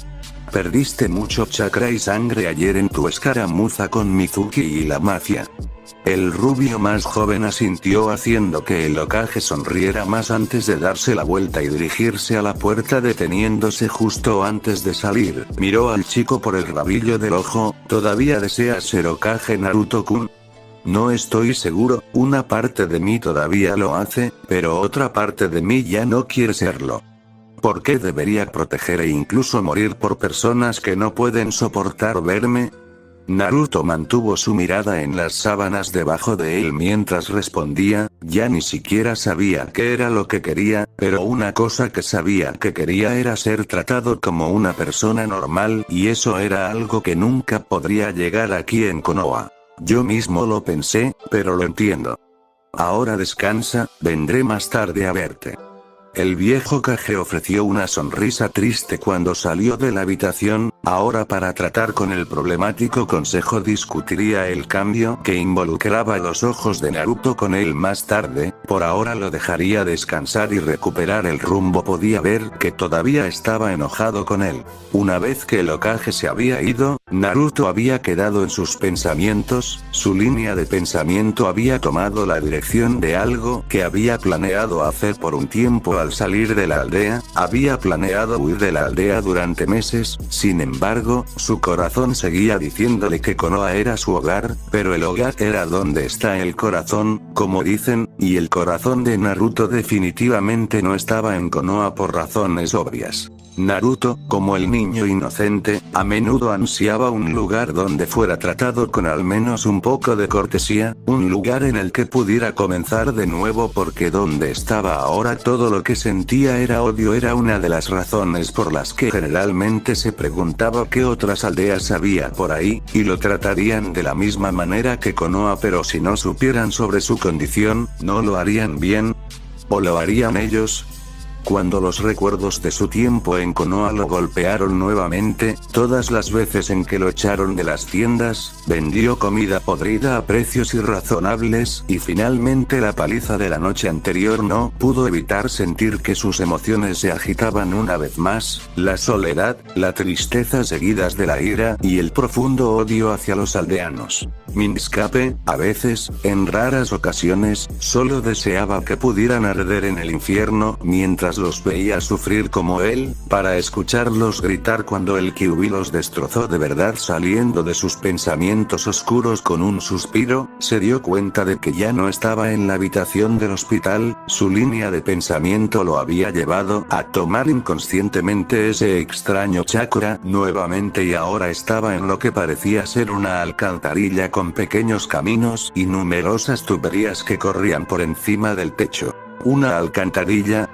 Perdiste mucho chakra y sangre ayer en tu escaramuza con Mizuki y la mafia. El rubio más joven asintió haciendo que el Hokage sonriera más antes de darse la vuelta y dirigirse a la puerta, deteniéndose justo antes de salir. Miró al chico por el rabillo del ojo. ¿Todavía deseas ser Hokage, Naruto-kun? No estoy seguro, una parte de mí todavía lo hace, pero otra parte de mí ya no quiere serlo. ¿Por qué debería proteger e incluso morir por personas que no pueden soportar verme? Naruto mantuvo su mirada en las sábanas debajo de él mientras respondía. Ya ni siquiera sabía qué era lo que quería, pero una cosa que sabía que quería era ser tratado como una persona normal, y eso era algo que nunca podría llegar aquí en Konoha. Yo mismo lo pensé, pero lo entiendo. Ahora descansa, vendré más tarde a verte. El viejo Hokage ofreció una sonrisa triste cuando salió de la habitación. Ahora, para tratar con el problemático consejo, discutiría el cambio que involucraba los ojos de Naruto con él más tarde. Por ahora lo dejaría descansar y recuperar el rumbo. Podía ver que todavía estaba enojado con él. Una vez que el Hokage se había ido, Naruto había quedado en sus pensamientos. Su línea de pensamiento había tomado la dirección de algo que había planeado hacer por un tiempo. Al salir de la aldea, había planeado huir de la aldea durante meses. Sin embargo, su corazón seguía diciéndole que Konoha era su hogar, pero el hogar era donde está el corazón, como dicen, y el corazón de Naruto definitivamente no estaba en Konoha por razones obvias. Naruto, como el niño inocente, a menudo ansiaba un lugar donde fuera tratado con al menos un poco de cortesía, un lugar en el que pudiera comenzar de nuevo, porque donde estaba ahora todo lo que sentía era odio. Era una de las razones por las que generalmente se preguntaba qué otras aldeas había por ahí, y lo tratarían de la misma manera que Konoha, pero si no supieran sobre su condición, ¿no lo harían bien? ¿O lo harían ellos? Cuando los recuerdos de su tiempo en Konoha lo golpearon nuevamente, todas las veces en que lo echaron de las tiendas, vendió comida podrida a precios irrazonables, y finalmente la paliza de la noche anterior, no pudo evitar sentir que sus emociones se agitaban una vez más, la soledad, la tristeza seguidas de la ira, y el profundo odio hacia los aldeanos. Minskape, a veces, en raras ocasiones, solo deseaba que pudieran arder en el infierno, mientras los veía sufrir como él, para escucharlos gritar cuando el Kyuubi los destrozó de verdad. Saliendo de sus pensamientos oscuros con un suspiro, se dio cuenta de que ya no estaba en la habitación del hospital. Su línea de pensamiento lo había llevado a tomar inconscientemente ese extraño chakra nuevamente, y ahora estaba en lo que parecía ser una alcantarilla con pequeños caminos y numerosas tuberías que corrían por encima del techo. ¿Una alcantarilla?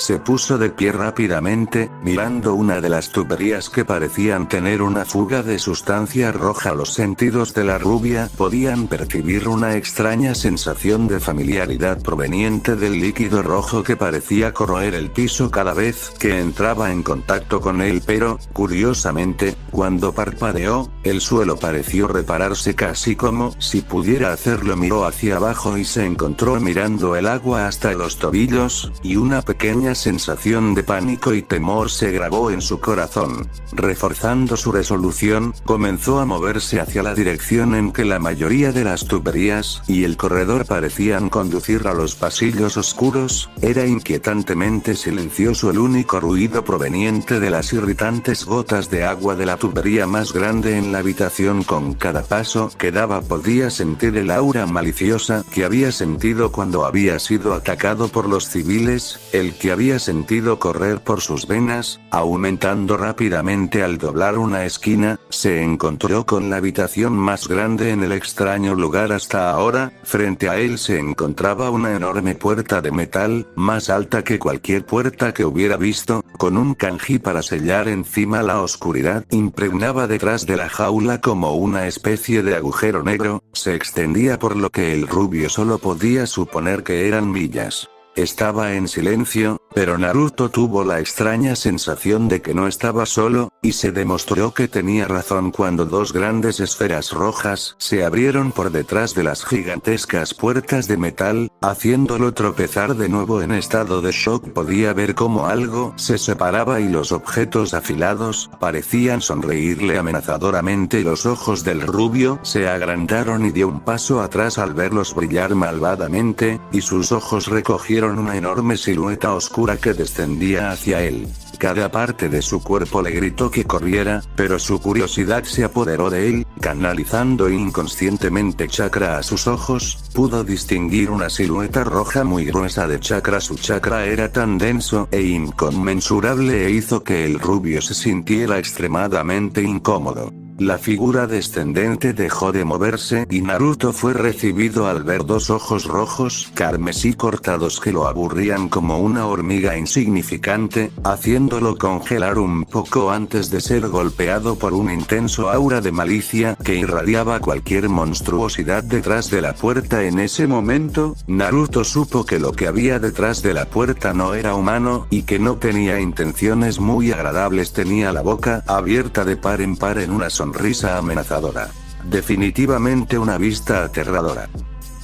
se puso de pie rápidamente, mirando una de las tuberías que parecían tener una fuga de sustancia roja. Los sentidos de la rubia podían percibir una extraña sensación de familiaridad proveniente del líquido rojo que parecía corroer el piso cada vez que entraba en contacto con él, pero, curiosamente, cuando parpadeó, el suelo pareció repararse casi como si pudiera hacerlo. Miró hacia abajo y se encontró mirando el agua hasta los tobillos, y una pequeña sensación de pánico y temor se grabó en su corazón. Reforzando su resolución, comenzó a moverse hacia la dirección en que la mayoría de las tuberías y el corredor parecían conducir a los pasillos oscuros. Era inquietantemente silencioso, el único ruido proveniente de las irritantes gotas de agua de la tubería más grande en la habitación. Con cada paso que daba podía sentir el aura maliciosa que había sentido cuando había sido atacado por los civiles, el que había sentido correr por sus venas, aumentando rápidamente al doblar una esquina. Se encontró con la habitación más grande en el extraño lugar hasta ahora. Frente a él se encontraba una enorme puerta de metal, más alta que cualquier puerta que hubiera visto, con un kanji para sellar encima. La oscuridad impregnaba detrás de la jaula como una especie de agujero negro, se extendía por lo que el rubio solo podía suponer que eran millas. Estaba en silencio, pero Naruto tuvo la extraña sensación de que no estaba solo, y se demostró que tenía razón cuando dos grandes esferas rojas se abrieron por detrás de las gigantescas puertas de metal, haciéndolo tropezar de nuevo. En estado de shock podía ver cómo algo se separaba y los objetos afilados parecían sonreírle amenazadoramente. Los ojos del rubio se agrandaron y dio un paso atrás al verlos brillar malvadamente, y sus ojos recogieron una enorme silueta oscura que descendía hacia él. Cada parte de su cuerpo le gritó que corriera, pero su curiosidad se apoderó de él. Canalizando inconscientemente chakra a sus ojos, pudo distinguir una silueta roja muy gruesa de chakra. Su chakra era tan denso e inconmensurable e hizo que el rubio se sintiera extremadamente incómodo. La figura descendente dejó de moverse y Naruto fue recibido al ver dos ojos rojos carmesí cortados que lo aburrían como una hormiga insignificante, haciéndolo congelar un poco antes de ser golpeado por un intenso aura de malicia que irradiaba cualquier monstruosidad detrás de la puerta. En ese momento, Naruto supo que lo que había detrás de la puerta no era humano y que no tenía intenciones muy agradables. Tenía la boca abierta de par en par en una sonrisa amenazadora. Definitivamente una vista aterradora.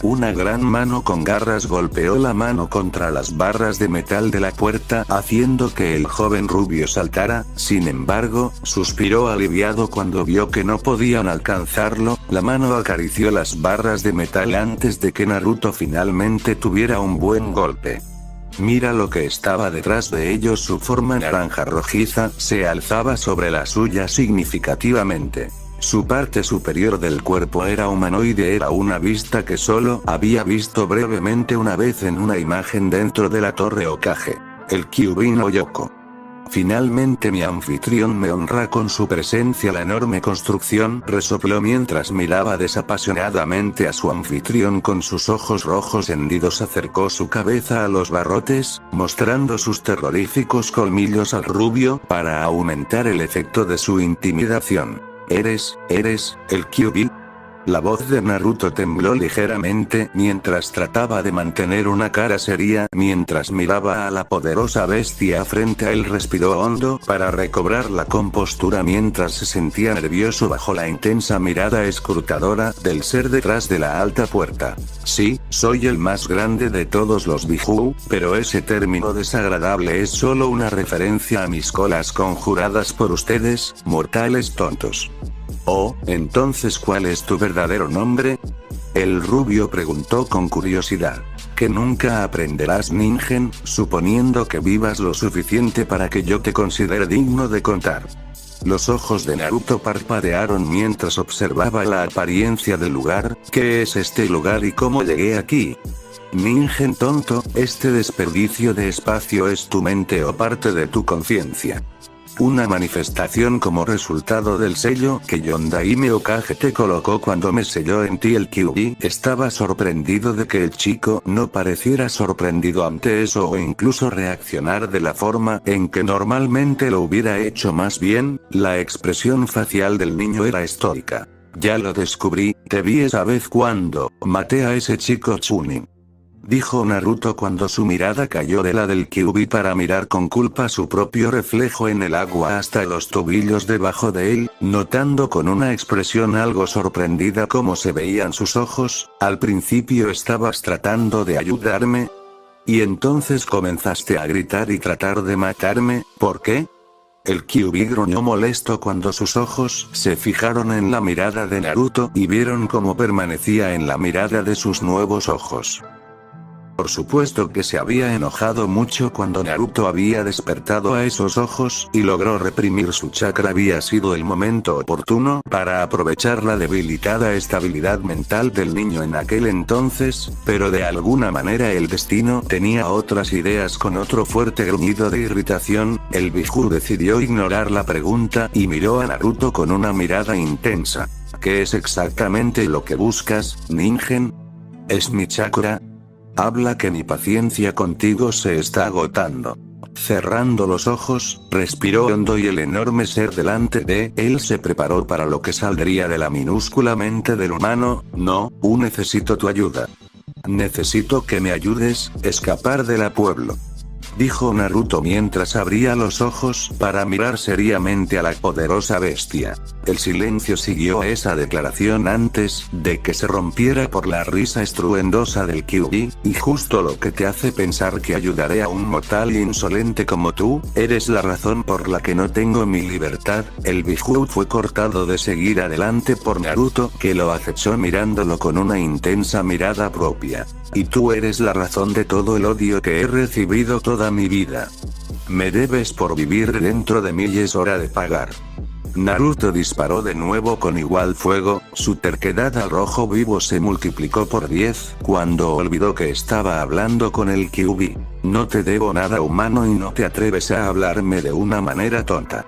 Una gran mano con garras golpeó la mano contra las barras de metal de la puerta, haciendo que el joven rubio saltara. Sin embargo, suspiró aliviado cuando vio que no podían alcanzarlo. La mano acarició las barras de metal antes de que Naruto finalmente tuviera un buen golpe. Mira lo que estaba detrás de ellos. Su forma naranja rojiza se alzaba sobre la suya significativamente. Su parte superior del cuerpo era humanoide. Era una vista que solo había visto brevemente una vez en una imagen dentro de la Torre Hokage. El Kyuubi no Yoko. Finalmente mi anfitrión me honra con su presencia. La enorme construcción resopló mientras miraba desapasionadamente a su anfitrión con sus ojos rojos hendidos. Acercó su cabeza a los barrotes, mostrando sus terroríficos colmillos al rubio para aumentar el efecto de su intimidación. ¿Eres el Kyuubi? La voz de Naruto tembló ligeramente mientras trataba de mantener una cara seria. Mientras miraba a la poderosa bestia frente a él, respiró hondo para recobrar la compostura mientras se sentía nervioso bajo la intensa mirada escrutadora del ser detrás de la alta puerta. Sí, soy el más grande de todos los Biju, pero ese término desagradable es solo una referencia a mis colas conjuradas por ustedes, mortales tontos. Oh, entonces ¿cuál es tu verdadero nombre? El rubio preguntó con curiosidad. Que nunca aprenderás Ningen, suponiendo que vivas lo suficiente para que yo te considere digno de contar. Los ojos de Naruto parpadearon mientras observaba la apariencia del lugar. ¿Qué es este lugar y cómo llegué aquí? Ningen tonto, este desperdicio de espacio es tu mente o parte de tu conciencia. una manifestación como resultado del sello que Yondaime Okage te colocó cuando me selló en ti el Kyuubi. Estaba sorprendido de que el chico no pareciera sorprendido ante eso o incluso reaccionar de la forma en que normalmente lo hubiera hecho. Más bien, la expresión facial del niño era estoica. Ya lo descubrí, te vi esa vez cuando maté a ese chico Chunin, dijo Naruto cuando su mirada cayó de la del Kyuubi para mirar con culpa su propio reflejo en el agua hasta los tobillos debajo de él, notando con una expresión algo sorprendida cómo se veían sus ojos. Al principio estabas tratando de ayudarme, y entonces comenzaste a gritar y tratar de matarme, ¿por qué? El Kyuubi gruñó molesto cuando sus ojos se fijaron en la mirada de Naruto y vieron cómo permanecía en la mirada de sus nuevos ojos. Por supuesto que se había enojado mucho cuando Naruto había despertado a esos ojos y logró reprimir su chakra. Había sido el momento oportuno para aprovechar la debilitada estabilidad mental del niño en aquel entonces, pero de alguna manera el destino tenía otras ideas. Con otro fuerte gruñido de irritación, el Biju decidió ignorar la pregunta y miró a Naruto con una mirada intensa. ¿Qué es exactamente lo que buscas, Ningen? ¿Es mi chakra? Habla, que mi paciencia contigo se está agotando. Cerrando los ojos, respiró hondo y el enorme ser delante de él se preparó para lo que saldría de la minúscula mente del humano. No, necesito tu ayuda. Necesito que me ayudes a escapar del pueblo, dijo Naruto mientras abría los ojos para mirar seriamente a la poderosa bestia. El silencio siguió a esa declaración antes de que se rompiera por la risa estruendosa del Kyuubi. Y justo lo que te hace pensar que ayudaré a un mortal insolente como tú, eres la razón por la que no tengo mi libertad. El Biju fue cortado de seguir adelante por Naruto, que lo acechó mirándolo con una intensa mirada propia. Y tú eres la razón de todo el odio que he recibido toda mi vida. Me debes por vivir dentro de mí y es hora de pagar. Naruto disparó de nuevo con igual fuego. Su terquedad al rojo vivo se multiplicó por 10 cuando olvidó que estaba hablando con el Kyuubi. No te debo nada, humano, y no te atreves a hablarme de una manera tonta.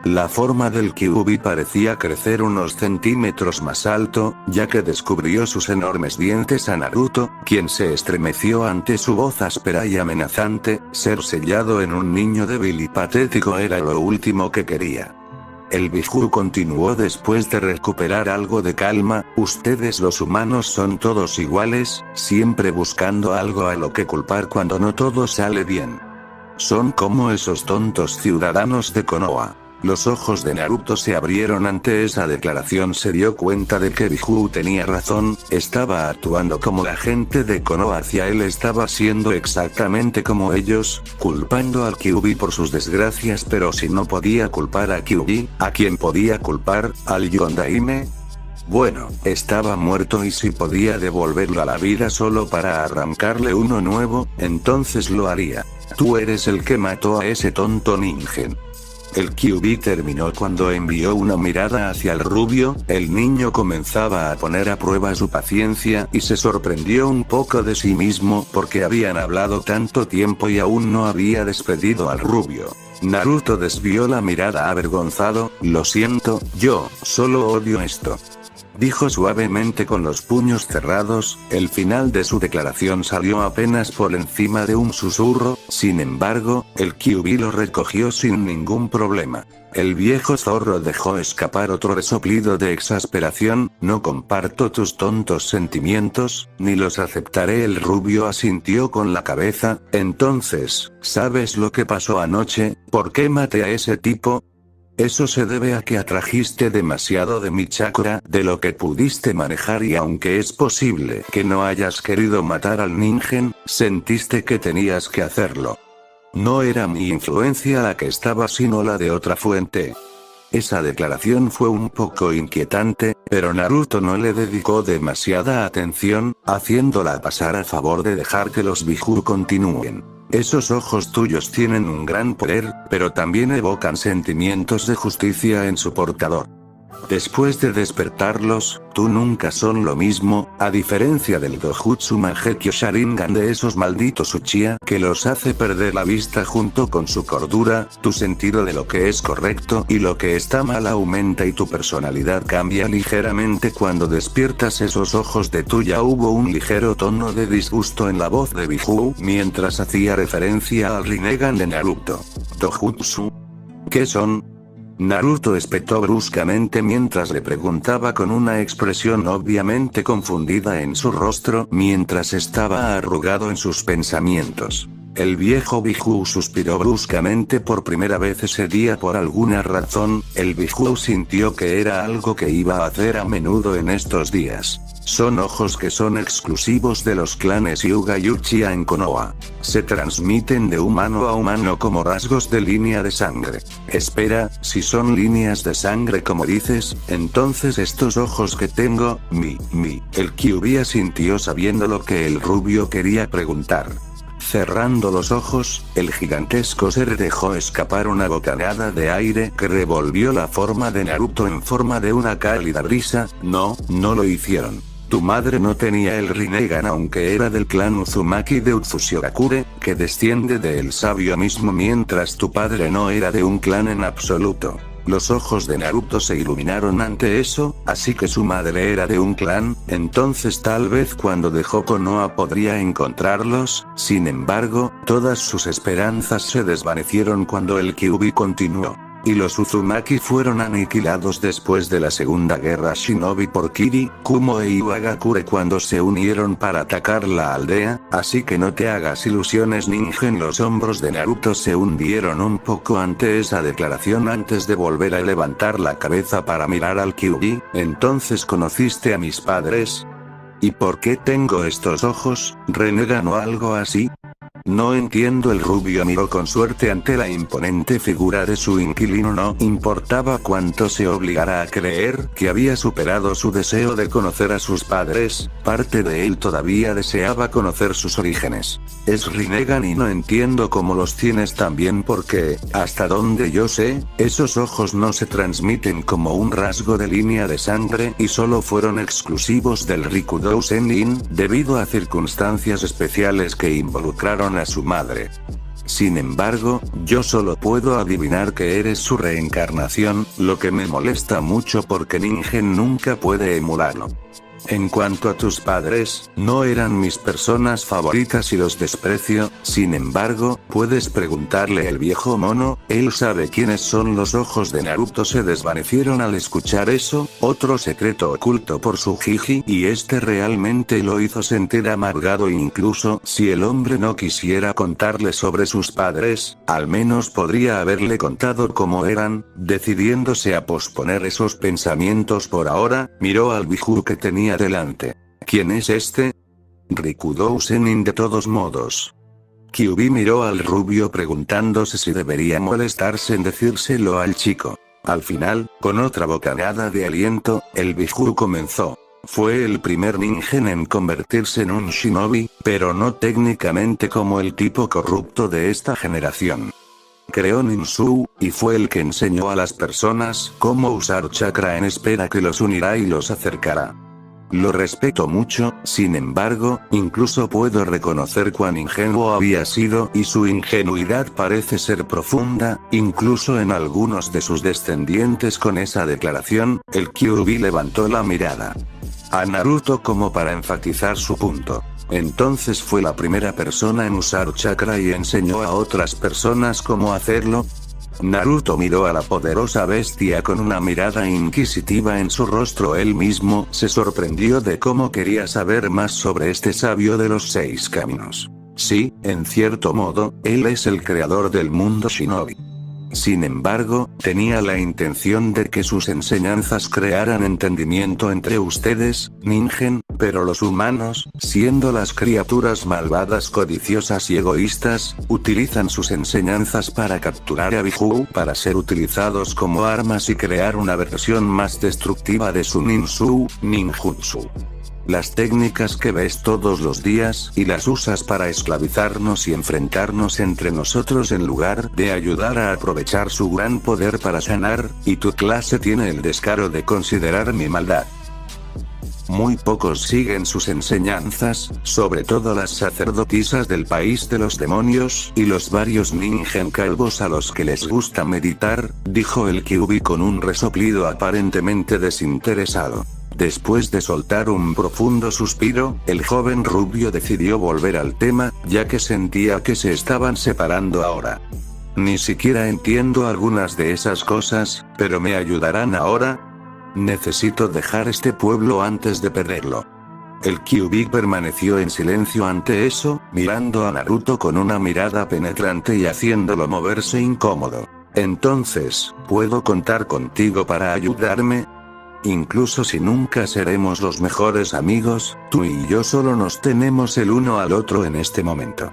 La forma del Kyuubi parecía crecer unos centímetros más alto, ya que descubrió sus enormes dientes a Naruto, quien se estremeció ante su voz áspera y amenazante. Ser sellado en un niño débil y patético era lo último que quería. El Biju continuó después de recuperar algo de calma. Ustedes los humanos son todos iguales, siempre buscando algo a lo que culpar cuando no todo sale bien. Son como esos tontos ciudadanos de Konoha. Los ojos de Naruto se abrieron ante esa declaración. Se dio cuenta de que Biju tenía razón, estaba actuando como la gente de Konoha hacia él, estaba siendo exactamente como ellos, culpando al Kyuubi por sus desgracias. Pero si no podía culpar a Kyuubi, ¿a quién podía culpar? ¿Al Yondaime? Bueno, estaba muerto, y si podía devolverlo a la vida solo para arrancarle uno nuevo, entonces lo haría. Tú eres el que mató a ese tonto Ningen. El Kyuubi terminó cuando envió una mirada hacia el rubio. El niño comenzaba a poner a prueba su paciencia y se sorprendió un poco de sí mismo porque habían hablado tanto tiempo y aún no había despedido al rubio. Naruto desvió la mirada avergonzado. Lo siento, yo solo odio esto, dijo suavemente con los puños cerrados. El final de su declaración salió apenas por encima de un susurro. Sin embargo, el Kyuubi lo recogió sin ningún problema. El viejo zorro dejó escapar otro resoplido de exasperación. No comparto tus tontos sentimientos, ni los aceptaré. El rubio asintió con la cabeza. Entonces, ¿sabes lo que pasó anoche? ¿Por qué maté a ese tipo? Eso se debe a que atrajiste demasiado de mi chakra, de lo que pudiste manejar, y aunque es posible que no hayas querido matar al Ningen, sentiste que tenías que hacerlo. No era mi influencia la que estaba, sino la de otra fuente. Esa declaración fue un poco inquietante, pero Naruto no le dedicó demasiada atención, haciéndola pasar a favor de dejar que los Biju continúen. Esos ojos tuyos tienen un gran poder, pero también evocan sentimientos de justicia en su portador. Después de despertarlos, tú nunca son lo mismo, a diferencia del Dojutsu Mangekyo Sharingan de esos malditos Uchiha que los hace perder la vista junto con su cordura, tu sentido de lo que es correcto y lo que está mal aumenta y tu personalidad cambia ligeramente cuando despiertas esos ojos de tuya. Hubo un ligero tono de disgusto en la voz de Biju mientras hacía referencia al Rinnegan de Naruto. ¿Dojutsu? ¿Qué son? Naruto espetó bruscamente mientras le preguntaba con una expresión obviamente confundida en su rostro mientras estaba arrugado en sus pensamientos. El viejo Biju suspiró bruscamente por primera vez ese día por alguna razón. El Biju sintió que era algo que iba a hacer a menudo en estos días. Son ojos que son exclusivos de los clanes Hyuga y Uchiha en Konoha. Se transmiten de humano a humano como rasgos de línea de sangre. Espera, si son líneas de sangre como dices, entonces estos ojos que tengo, el Kyuubi asintió sabiendo lo que el rubio quería preguntar. Cerrando los ojos, el gigantesco ser dejó escapar una bocanada de aire que revolvió la forma de Naruto en forma de una cálida brisa. No lo hicieron. Tu madre no tenía el Rinnegan aunque era del clan Uzumaki de Utsushigakure, que desciende del sabio mismo mientras tu padre no era de un clan en absoluto. Los ojos de Naruto se iluminaron ante eso, así que su madre era de un clan, entonces tal vez cuando dejó Konoha podría encontrarlos. Sin embargo, todas sus esperanzas se desvanecieron cuando el Kyuubi continuó. Y los Uzumaki fueron aniquilados después de la Segunda Guerra Shinobi por Kiri, Kumo e Iwagakure cuando se unieron para atacar la aldea, así que no te hagas ilusiones Ningen. Los hombros de Naruto se hundieron un poco ante esa declaración antes de volver a levantar la cabeza para mirar al Kyuubi. ¿Entonces conociste a mis padres? ¿Y por qué tengo estos ojos, Rinnegan o algo así? No entiendo. El rubio miró con suerte ante la imponente figura de su inquilino. No importaba cuánto se obligara a creer que había superado su deseo de conocer a sus padres, parte de él todavía deseaba conocer sus orígenes. Es Rinnegan y no entiendo cómo los tienes también porque, hasta donde yo sé, esos ojos no se transmiten como un rasgo de línea de sangre y solo fueron exclusivos del Rikudou Sennin, debido a circunstancias especiales que involucraron a su madre. Sin embargo, yo solo puedo adivinar que eres su reencarnación, lo que me molesta mucho porque Ningen nunca puede emularlo. En cuanto a tus padres, no eran mis personas favoritas y los desprecio. Sin embargo, puedes preguntarle al viejo mono, él sabe quiénes son. Los ojos de Naruto se desvanecieron al escuchar eso, otro secreto oculto por su jiji, y este realmente lo hizo sentir amargado. Incluso si el hombre no quisiera contarle sobre sus padres, al menos podría haberle contado cómo eran. Decidiéndose a posponer esos pensamientos por ahora, miró al Biju que tenía delante. ¿Quién es este? Rikudou Sennin de todos modos. Kyuubi miró al rubio preguntándose si debería molestarse en decírselo al chico. Al final, con otra bocanada de aliento, el Biju comenzó. Fue el primer Ningen en convertirse en un shinobi, pero no técnicamente como el tipo corrupto de esta generación. Creó ninjutsu, y fue el que enseñó a las personas cómo usar chakra en espera que los unirá y los acercará. Lo respeto mucho, sin embargo, incluso puedo reconocer cuán ingenuo había sido y su ingenuidad parece ser profunda, incluso en algunos de sus descendientes. Con esa declaración, el Kyuubi levantó la mirada a Naruto como para enfatizar su punto. Entonces fue la primera persona en usar chakra y enseñó a otras personas cómo hacerlo. Naruto miró a la poderosa bestia con una mirada inquisitiva en su rostro. Él mismo se sorprendió de cómo quería saber más sobre este sabio de los 6 caminos. Sí, en cierto modo, él es el creador del mundo shinobi. Sin embargo, tenía la intención de que sus enseñanzas crearan entendimiento entre ustedes, Ningen, pero los humanos, siendo las criaturas malvadas, codiciosas y egoístas, utilizan sus enseñanzas para capturar a Biju para ser utilizados como armas y crear una versión más destructiva de su ninjutsu. las técnicas que ves todos los días y las usas para esclavizarnos y enfrentarnos entre nosotros en lugar de ayudar a aprovechar su gran poder para sanar, y tu clase tiene el descaro de considerar mi maldad. Muy pocos siguen sus enseñanzas, sobre todo las sacerdotisas del país de los demonios y los varios ninjen calvos a los que les gusta meditar, dijo el Kyuubi con un resoplido aparentemente desinteresado. Después de soltar un profundo suspiro, el joven rubio decidió volver al tema, ya que sentía que se estaban separando ahora. Ni siquiera entiendo algunas de esas cosas, pero ¿me ayudarán ahora? Necesito dejar este pueblo antes de perderlo. El Kyuubi permaneció en silencio ante eso, mirando a Naruto con una mirada penetrante y haciéndolo moverse incómodo. Entonces, ¿puedo contar contigo para ayudarme? Incluso si nunca seremos los mejores amigos, tú y yo solo nos tenemos el uno al otro en este momento.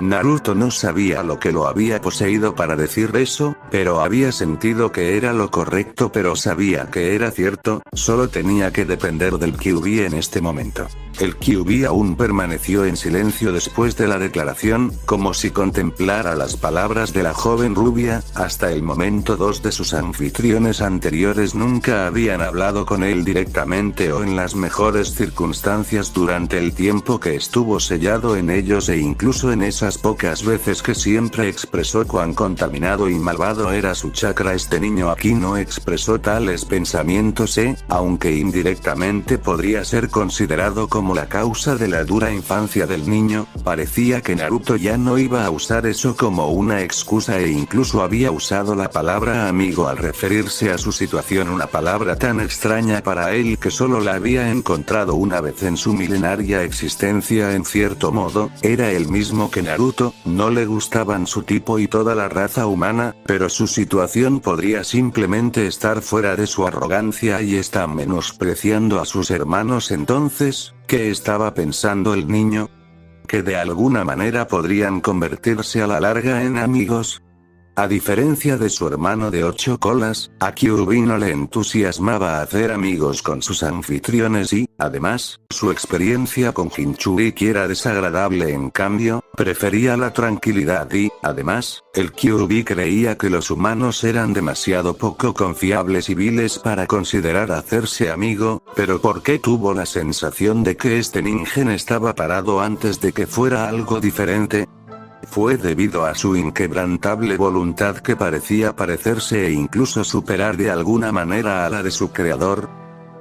Naruto no sabía lo que lo había poseído para decir eso, pero había sentido que era lo correcto, pero sabía que era cierto, solo tenía que depender del Kyuubi en este momento. El Kyuubi aún permaneció en silencio después de la declaración, como si contemplara las palabras de la joven rubia. Hasta el momento dos de sus anfitriones anteriores nunca habían hablado con él directamente o en las mejores circunstancias durante el tiempo que estuvo sellado en ellos, e incluso en esas pocas veces que siempre expresó cuán contaminado y malvado era su chakra. Este niño aquí no expresó tales pensamientos aunque indirectamente podría ser considerado como la causa de la dura infancia del niño, parecía que Naruto ya no iba a usar eso como una excusa e incluso había usado la palabra amigo al referirse a su situación, una palabra tan extraña para él que solo la había encontrado una vez en su milenaria existencia. En cierto modo, era el mismo que Naruto, no le gustaban su tipo y toda la raza humana, pero su situación podría simplemente estar fuera de su arrogancia y está menospreciando a sus hermanos. Entonces, ¿qué estaba pensando el niño? ¿Que de alguna manera podrían convertirse a la larga en amigos? A diferencia de su hermano de 8 colas, a Kyuubi no le entusiasmaba hacer amigos con sus anfitriones y, además, su experiencia con Jinchuriki era desagradable. En cambio, prefería la tranquilidad y, además, el Kyuubi creía que los humanos eran demasiado poco confiables y viles para considerar hacerse amigo. Pero ¿por qué tuvo la sensación de que este ningen estaba parado antes de que fuera algo diferente? Fue debido a su inquebrantable voluntad que parecía parecerse e incluso superar de alguna manera a la de su creador.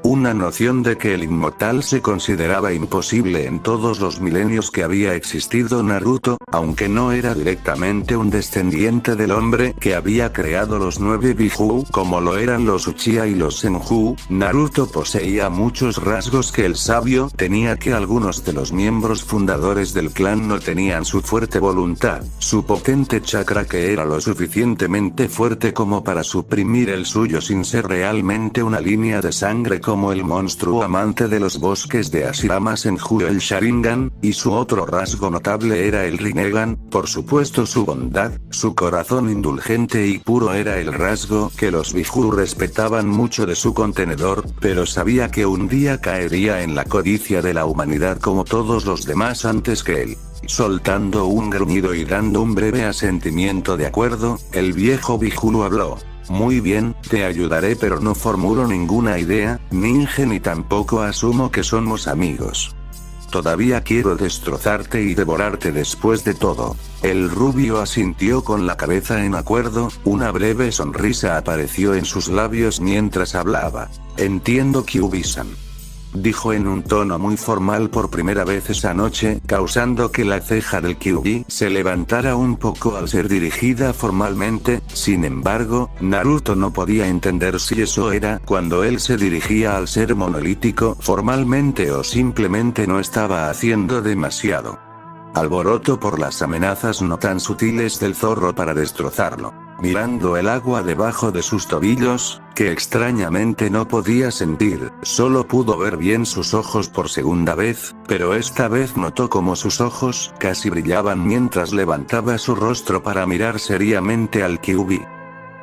Una noción de que el inmortal se consideraba imposible en todos los milenios que había existido Naruto, aunque no era directamente un descendiente del hombre que había creado los 9 Biju como lo eran los Uchiha y los Senju. Naruto poseía muchos rasgos que el sabio tenía que algunos de los miembros fundadores del clan no tenían: su fuerte voluntad, su potente chakra que era lo suficientemente fuerte como para suprimir el suyo sin ser realmente una línea de sangre como el monstruo amante de los bosques de Ashirama Senju, el Sharingan, y su otro rasgo notable era el Rinnegan. Por supuesto, su bondad, su corazón indulgente y puro era el rasgo que los Biju respetaban mucho de su contenedor, pero sabía que un día caería en la codicia de la humanidad como todos los demás antes que él. Soltando un gruñido y dando un breve asentimiento de acuerdo, el viejo Biju habló. Muy bien, te ayudaré, pero no formulo ninguna idea, ningen, y tampoco asumo que somos amigos. Todavía quiero destrozarte y devorarte después de todo. El rubio asintió con la cabeza en acuerdo, una breve sonrisa apareció en sus labios mientras hablaba. Entiendo, Kyuubi-san, dijo en un tono muy formal por primera vez esa noche, causando que la ceja del Kyuubi se levantara un poco al ser dirigida formalmente. Sin embargo, Naruto no podía entender si eso era cuando él se dirigía al ser monolítico formalmente o simplemente no estaba haciendo demasiado alboroto por las amenazas no tan sutiles del zorro para destrozarlo. Mirando el agua debajo de sus tobillos, que extrañamente no podía sentir, solo pudo ver bien sus ojos por segunda vez, pero esta vez notó como sus ojos casi brillaban mientras levantaba su rostro para mirar seriamente al Kyuubi.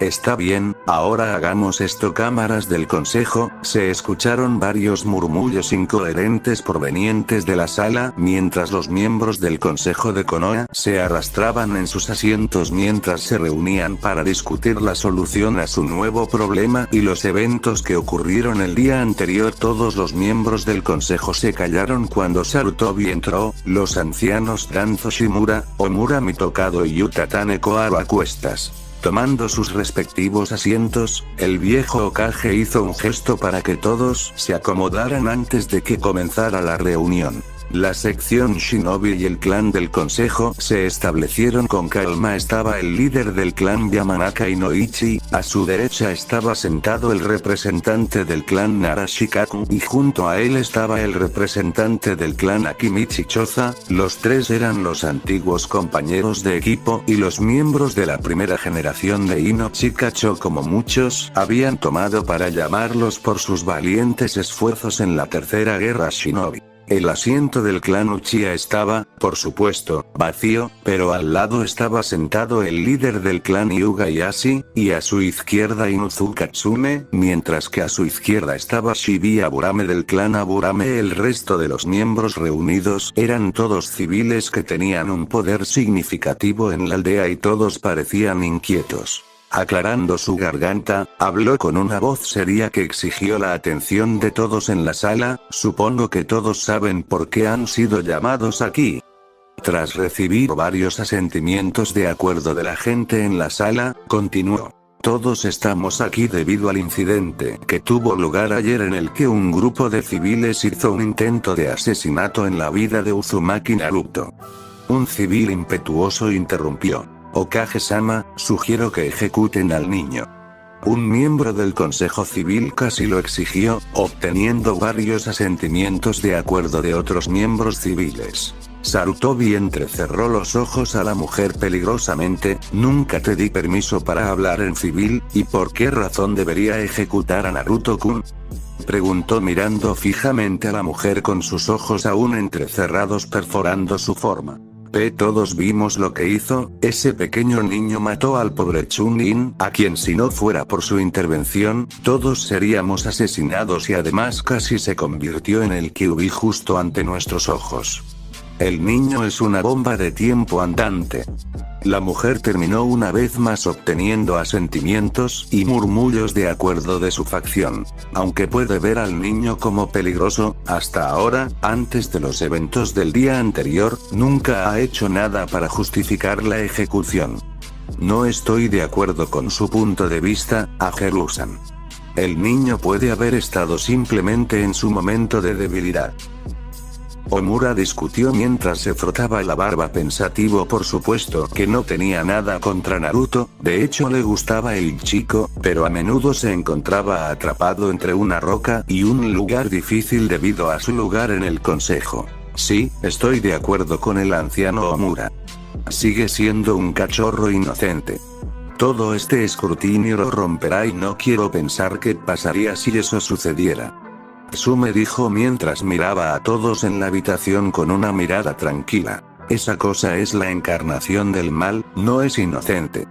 Está bien, ahora hagamos esto. Cámaras del consejo. Se escucharon varios murmullos incoherentes provenientes de la sala, mientras los miembros del consejo de Konoha se arrastraban en sus asientos mientras se reunían para discutir la solución a su nuevo problema y los eventos que ocurrieron el día anterior. Todos los miembros del consejo se callaron cuando Sarutobi entró. Los ancianos Danzo Shimura, Omura Mitokado y Yuta Taneko a cuestas. Tomando sus respectivos asientos, el viejo Hokage hizo un gesto para que todos se acomodaran antes de que comenzara la reunión. La sección Shinobi y el clan del consejo se establecieron con calma. Estaba el líder del clan Yamanaka Inoichi, a su derecha estaba sentado el representante del clan Narashikaku y junto a él estaba el representante del clan Akimichi Choza. Los tres eran los antiguos compañeros de equipo y los miembros de la primera generación de Inochikacho, como muchos habían tomado para llamarlos por sus valientes esfuerzos en la tercera guerra Shinobi. El asiento del clan Uchiha estaba, por supuesto, vacío, pero al lado estaba sentado el líder del clan Hyuga Ieyasu, y a su izquierda Inuzuka Tsume, mientras que a su izquierda estaba Shibuya Aburame del clan Aburame. El resto de los miembros reunidos eran todos civiles que tenían un poder significativo en la aldea y todos parecían inquietos. Aclarando su garganta, habló con una voz seria que exigió la atención de todos en la sala. Supongo que todos saben por qué han sido llamados aquí. Tras recibir varios asentimientos de acuerdo de la gente en la sala, continuó. Todos estamos aquí debido al incidente que tuvo lugar ayer en el que un grupo de civiles hizo un intento de asesinato en la vida de Uzumaki Naruto. Un civil impetuoso interrumpió. Hokage-sama, sugiero que ejecuten al niño. Un miembro del Consejo Civil casi lo exigió, obteniendo varios asentimientos de acuerdo de otros miembros civiles. Sarutobi entrecerró los ojos a la mujer peligrosamente. Nunca te di permiso para hablar en civil, ¿y por qué razón debería ejecutar a Naruto-kun? Preguntó mirando fijamente a la mujer con sus ojos aún entrecerrados perforando su forma. Todos vimos lo que hizo. Ese pequeño niño mató al pobre Chunin, a quien si no fuera por su intervención, todos seríamos asesinados y además casi se convirtió en el Kyuubi justo ante nuestros ojos. El niño es una bomba de tiempo andante. La mujer terminó una vez más obteniendo asentimientos y murmullos de acuerdo de su facción. Aunque puede ver al niño como peligroso, hasta ahora, antes de los eventos del día anterior, nunca ha hecho nada para justificar la ejecución. No estoy de acuerdo con su punto de vista, Agerusan. El niño puede haber estado simplemente en su momento de debilidad. Omura discutió mientras se frotaba la barba pensativo. Por supuesto que no tenía nada contra Naruto, de hecho le gustaba el chico, pero a menudo se encontraba atrapado entre una roca y un lugar difícil debido a su lugar en el consejo. Sí, estoy de acuerdo con el anciano Omura. Sigue siendo un cachorro inocente. Todo este escrutinio lo romperá y no quiero pensar qué pasaría si eso sucediera. Tsume dijo mientras miraba a todos en la habitación con una mirada tranquila. Esa cosa es la encarnación del mal, no es inocente.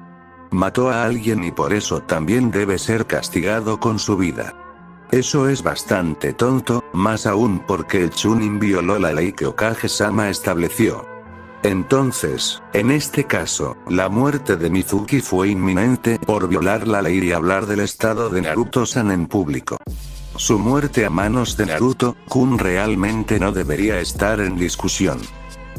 Mató a alguien y por eso también debe ser castigado con su vida. Eso es bastante tonto, más aún porque el Chunin violó la ley que Hokage-sama estableció. Entonces, en este caso, la muerte de Mizuki fue inminente por violar la ley y hablar del estado de Naruto-san en público. Su muerte a manos de Naruto-kun realmente no debería estar en discusión.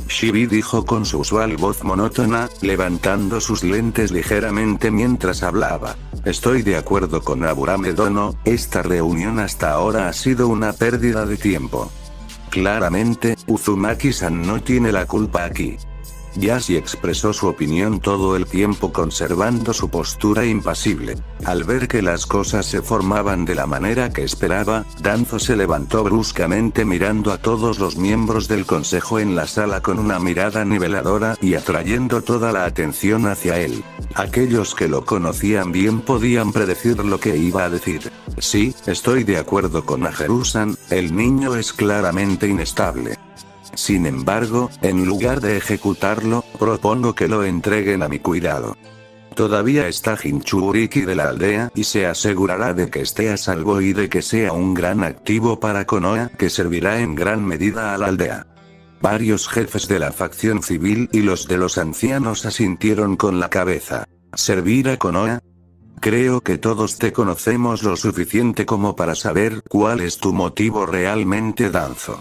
Shibi dijo con su usual voz monótona, levantando sus lentes ligeramente mientras hablaba. Estoy de acuerdo con Aburame Dono, esta reunión hasta ahora ha sido una pérdida de tiempo. Claramente, Uzumaki-san no tiene la culpa aquí. Yashi expresó su opinión todo el tiempo conservando su postura impasible. Al ver que las cosas se formaban de la manera que esperaba, Danzo se levantó bruscamente mirando a todos los miembros del consejo en la sala con una mirada niveladora y atrayendo toda la atención hacia él. Aquellos que lo conocían bien podían predecir lo que iba a decir. Sí, estoy de acuerdo con Agerusan, el niño es claramente inestable. Sin embargo, en lugar de ejecutarlo, propongo que lo entreguen a mi cuidado. Todavía está Jinchuriki de la aldea y se asegurará de que esté a salvo y de que sea un gran activo para Konoha que servirá en gran medida a la aldea. Varios jefes de la facción civil y los de los ancianos asintieron con la cabeza. ¿Servir a Konoha? Creo que todos te conocemos lo suficiente como para saber cuál es tu motivo realmente, Danzo.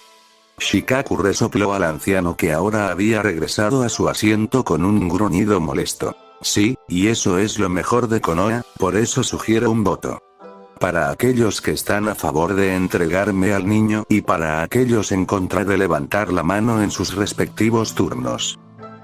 Shikaku resopló al anciano que ahora había regresado a su asiento con un gruñido molesto. Sí, y eso es lo mejor de Konoha, por eso sugiero un voto. Para aquellos que están a favor de entregarme al niño y para aquellos en contra de levantar la mano en sus respectivos turnos.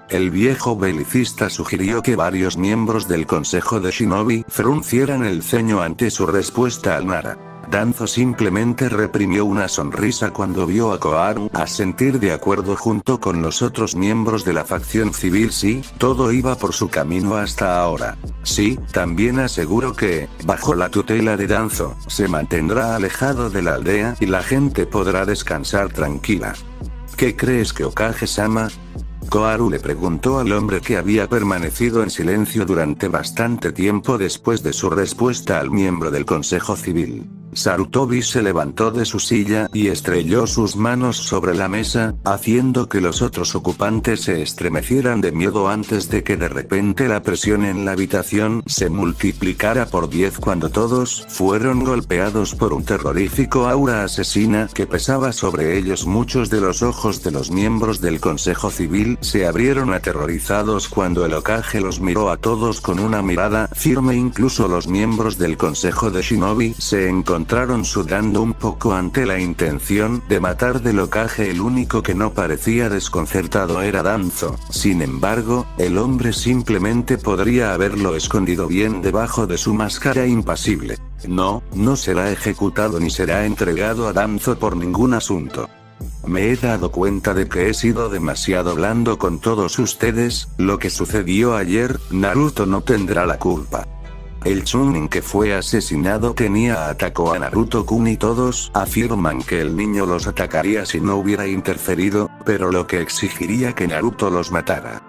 El viejo belicista sugirió que varios miembros del Consejo de Shinobi fruncieran el ceño ante su respuesta al Nara. Danzo simplemente reprimió una sonrisa cuando vio a Koharu asentir de acuerdo junto con los otros miembros de la facción civil. Sí, todo iba por su camino hasta ahora. Sí, también aseguro que, bajo la tutela de Danzo, se mantendrá alejado de la aldea y la gente podrá descansar tranquila. ¿Qué crees que Okage-sama? Koharu le preguntó al hombre que había permanecido en silencio durante bastante tiempo después de su respuesta al miembro del Consejo Civil. Sarutobi se levantó de su silla y estrelló sus manos sobre la mesa, haciendo que los otros ocupantes se estremecieran de miedo antes de que de repente la presión en la habitación se multiplicara por 10 cuando todos fueron golpeados por un terrorífico aura asesina que pesaba sobre ellos. Muchos de los ojos de los miembros del Consejo Civil se abrieron aterrorizados cuando el Hokage los miró a todos con una mirada firme. Incluso los miembros del Consejo de Shinobi se encontraron sudando un poco ante la intención de matar del Hokage. El único que no parecía desconcertado era Danzo. Sin embargo, el hombre simplemente podría haberlo escondido bien debajo de su máscara impasible. No será ejecutado ni será entregado a Danzo por ningún asunto. Me he dado cuenta de que he sido demasiado blando con todos ustedes. Lo que sucedió ayer, Naruto no tendrá la culpa. El Chunin que fue asesinado atacó a Naruto-kun y todos afirman que el niño los atacaría si no hubiera interferido, pero lo que exigiría que Naruto los matara.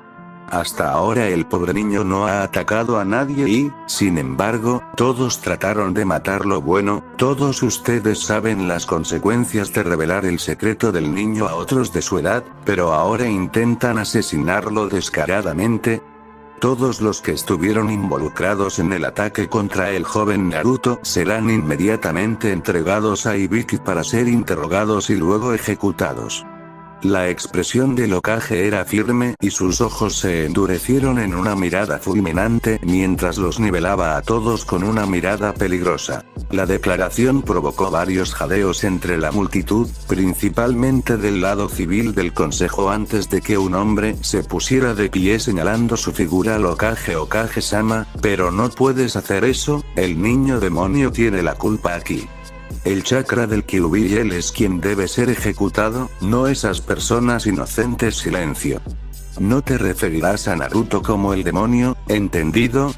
Hasta ahora el pobre niño no ha atacado a nadie y, sin embargo, todos trataron de matarlo. Bueno, todos ustedes saben las consecuencias de revelar el secreto del niño a otros de su edad, pero ahora intentan asesinarlo descaradamente. Todos los que estuvieron involucrados en el ataque contra el joven Naruto serán inmediatamente entregados a Ibiki para ser interrogados y luego ejecutados. La expresión del Hokage era firme y sus ojos se endurecieron en una mirada fulminante mientras los nivelaba a todos con una mirada peligrosa. La declaración provocó varios jadeos entre la multitud, principalmente del lado civil del consejo, antes de que un hombre se pusiera de pie señalando su figura al Hokage. Okage-sama, pero no puedes hacer eso, el niño demonio tiene la culpa aquí. El chakra del Kyuubi y él es quien debe ser ejecutado, no esas personas inocentes. Silencio. No te referirás a Naruto como el demonio, ¿entendido?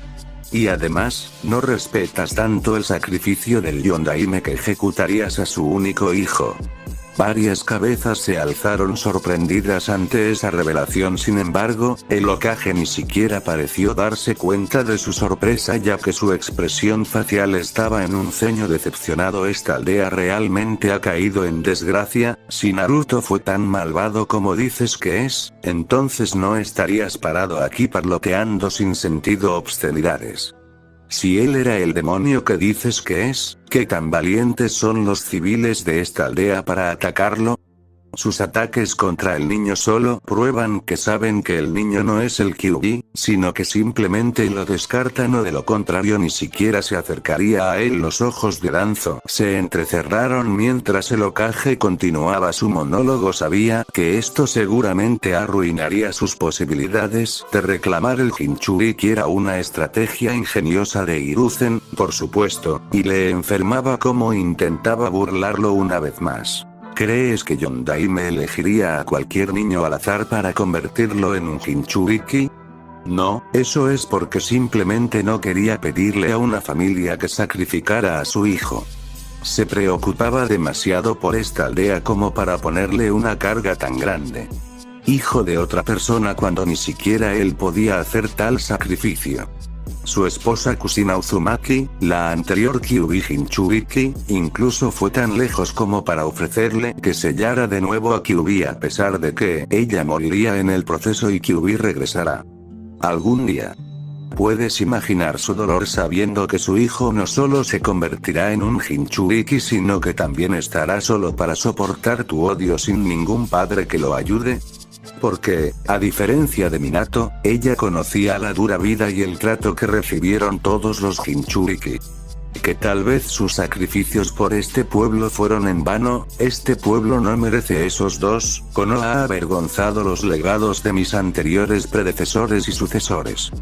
Y además, no respetas tanto el sacrificio del Yondaime que ejecutarías a su único hijo. Varias cabezas se alzaron sorprendidas ante esa revelación. Sin embargo, el Hokage ni siquiera pareció darse cuenta de su sorpresa, ya que su expresión facial estaba en un ceño decepcionado. Esta aldea realmente ha caído en desgracia. Si Naruto fue tan malvado como dices que es, entonces no estarías parado aquí parloteando sin sentido obscenidades. Si él era el demonio que dices que es, ¿qué tan valientes son los civiles de esta aldea para atacarlo? Sus ataques contra el niño solo prueban que saben que el niño no es el Kyuubi, sino que simplemente lo descartan, o de lo contrario ni siquiera se acercaría a él. Los ojos de Danzo se entrecerraron mientras el Hokage continuaba su monólogo. Sabía que esto seguramente arruinaría sus posibilidades de reclamar el Jinchuriki. Era una estrategia ingeniosa de Hiruzen, por supuesto, y le enfermaba cómo intentaba burlarlo una vez más. ¿Crees que Yondaime elegiría a cualquier niño al azar para convertirlo en un Jinchuriki? No, eso es porque simplemente no quería pedirle a una familia que sacrificara a su hijo. Se preocupaba demasiado por esta aldea como para ponerle una carga tan grande. Hijo de otra persona cuando ni siquiera él podía hacer tal sacrificio. su esposa Kusina Uzumaki, la anterior Kyuubi Jinchuriki, incluso fue tan lejos como para ofrecerle que sellara de nuevo a Kyuubi a pesar de que ella moriría en el proceso y Kyuubi regresará algún día. Puedes imaginar su dolor sabiendo que su hijo no solo se convertirá en un Jinchuriki sino que también estará solo para soportar tu odio sin ningún padre que lo ayude. Porque, a diferencia de Minato, ella conocía la dura vida y el trato que recibieron todos los Jinchuriki. Que tal vez sus sacrificios por este pueblo fueron en vano, este pueblo no merece esos dos, Konoha ha avergonzado los legados de mis anteriores predecesores y sucesores.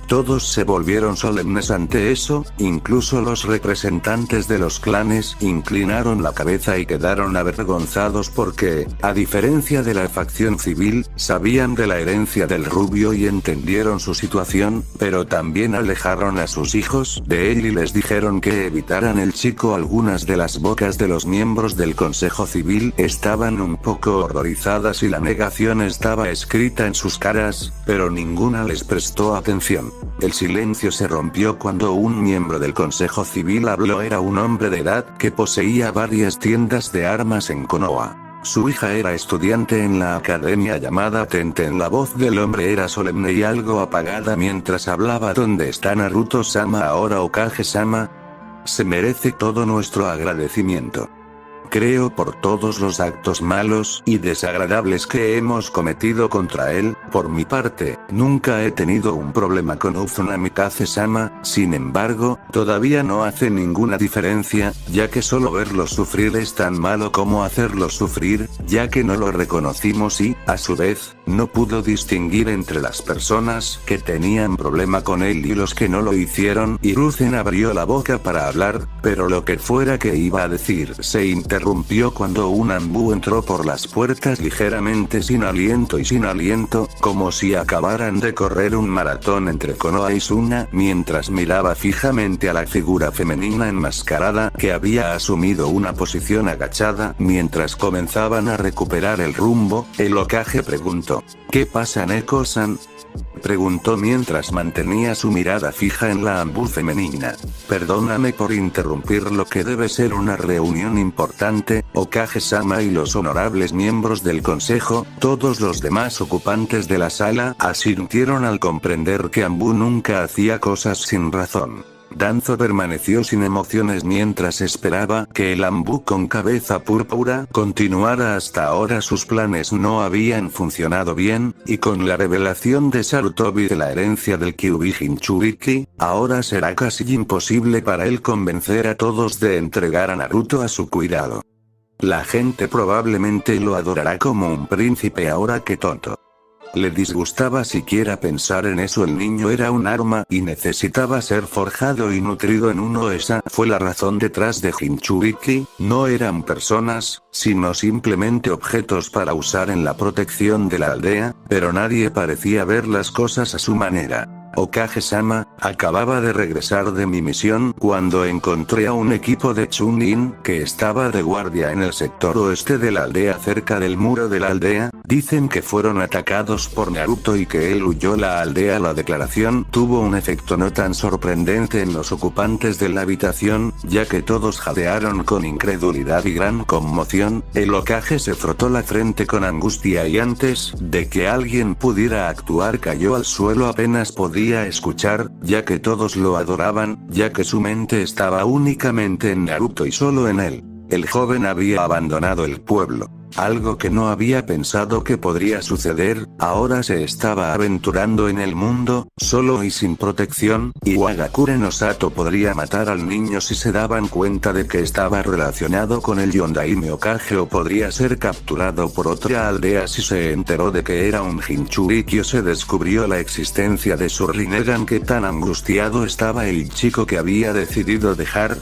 Todos se volvieron solemnes ante eso, incluso los representantes de los clanes inclinaron la cabeza y quedaron avergonzados porque, a diferencia de la facción civil, sabían de la herencia del rubio y entendieron su situación, pero también alejaron a sus hijos de él y les dijeron que evitaran el chico. Algunas de las bocas de los miembros del Consejo Civil estaban un poco horrorizadas y la negación estaba escrita en sus caras, pero ninguna les prestó atención. El silencio se rompió cuando un miembro del Consejo Civil habló. Era un hombre de edad que poseía varias tiendas de armas en Konoha. Su hija era estudiante en la academia llamada Tenten. La voz del hombre era solemne y algo apagada mientras hablaba. ¿Dónde está Naruto-sama ahora? Hokage-sama? Se merece todo nuestro agradecimiento. Creo por todos los actos malos y desagradables que hemos cometido contra él. Por mi parte, nunca he tenido un problema con Uzunami Kase-sama, sin embargo, todavía no hace ninguna diferencia, ya que solo verlo sufrir es tan malo como hacerlo sufrir, ya que no lo reconocimos y, a su vez, no pudo distinguir entre las personas que tenían problema con él y los que no lo hicieron. Hiruzen abrió la boca para hablar, pero lo que fuera que iba a decir se interrumpió cuando un Anbu entró por las puertas ligeramente sin aliento, como si acabaran de correr un maratón entre Konoha y Suna, mientras miraba fijamente a la figura femenina enmascarada que había asumido una posición agachada. Mientras comenzaban a recuperar el rumbo, el Hokage preguntó: ¿Qué pasa, Neko-san? Preguntó mientras mantenía su mirada fija en la Anbu femenina. Perdóname por interrumpir lo que debe ser una reunión importante, Hokage-sama y los honorables miembros del consejo. Todos los demás ocupantes de la sala asintieron al comprender que Anbu nunca hacía cosas sin razón. Danzo permaneció sin emociones mientras esperaba que el Anbu con cabeza púrpura continuara. Hasta ahora sus planes no habían funcionado bien, y con la revelación de Sarutobi de la herencia del Kyuubi Jinchuriki, ahora será casi imposible para él convencer a todos de entregar a Naruto a su cuidado. La gente probablemente lo adorará como un príncipe ahora. Que tonto. Le disgustaba siquiera pensar en eso. El niño era un arma y necesitaba ser forjado y nutrido en uno. Esa fue la razón detrás de Jinchuriki. No eran personas, sino simplemente objetos para usar en la protección de la aldea, pero nadie parecía ver las cosas a su manera. Hokage-sama, acababa de regresar de mi misión cuando encontré a un equipo de Chunin que estaba de guardia en el sector oeste de la aldea cerca del muro de la aldea. Dicen que fueron atacados por Naruto y que él huyó la aldea. La declaración tuvo un efecto no tan sorprendente en los ocupantes de la habitación, ya que todos jadearon con incredulidad y gran conmoción. El Hokage se frotó la frente con angustia y antes de que alguien pudiera actuar cayó al suelo. Apenas podía escuchar, ya que todos lo adoraban, ya que su mente estaba únicamente en Naruto y solo en él. El joven había abandonado el pueblo. Algo que no había pensado que podría suceder. Ahora se estaba aventurando en el mundo, solo y sin protección, y Wagakure no Sato podría matar al niño si se daban cuenta de que estaba relacionado con el Yondaime Hokage, o podría ser capturado por otra aldea si se enteró de que era un Jinchuriki o se descubrió la existencia de su Rinnegan. ¿Qué tan angustiado estaba el chico que había decidido dejar?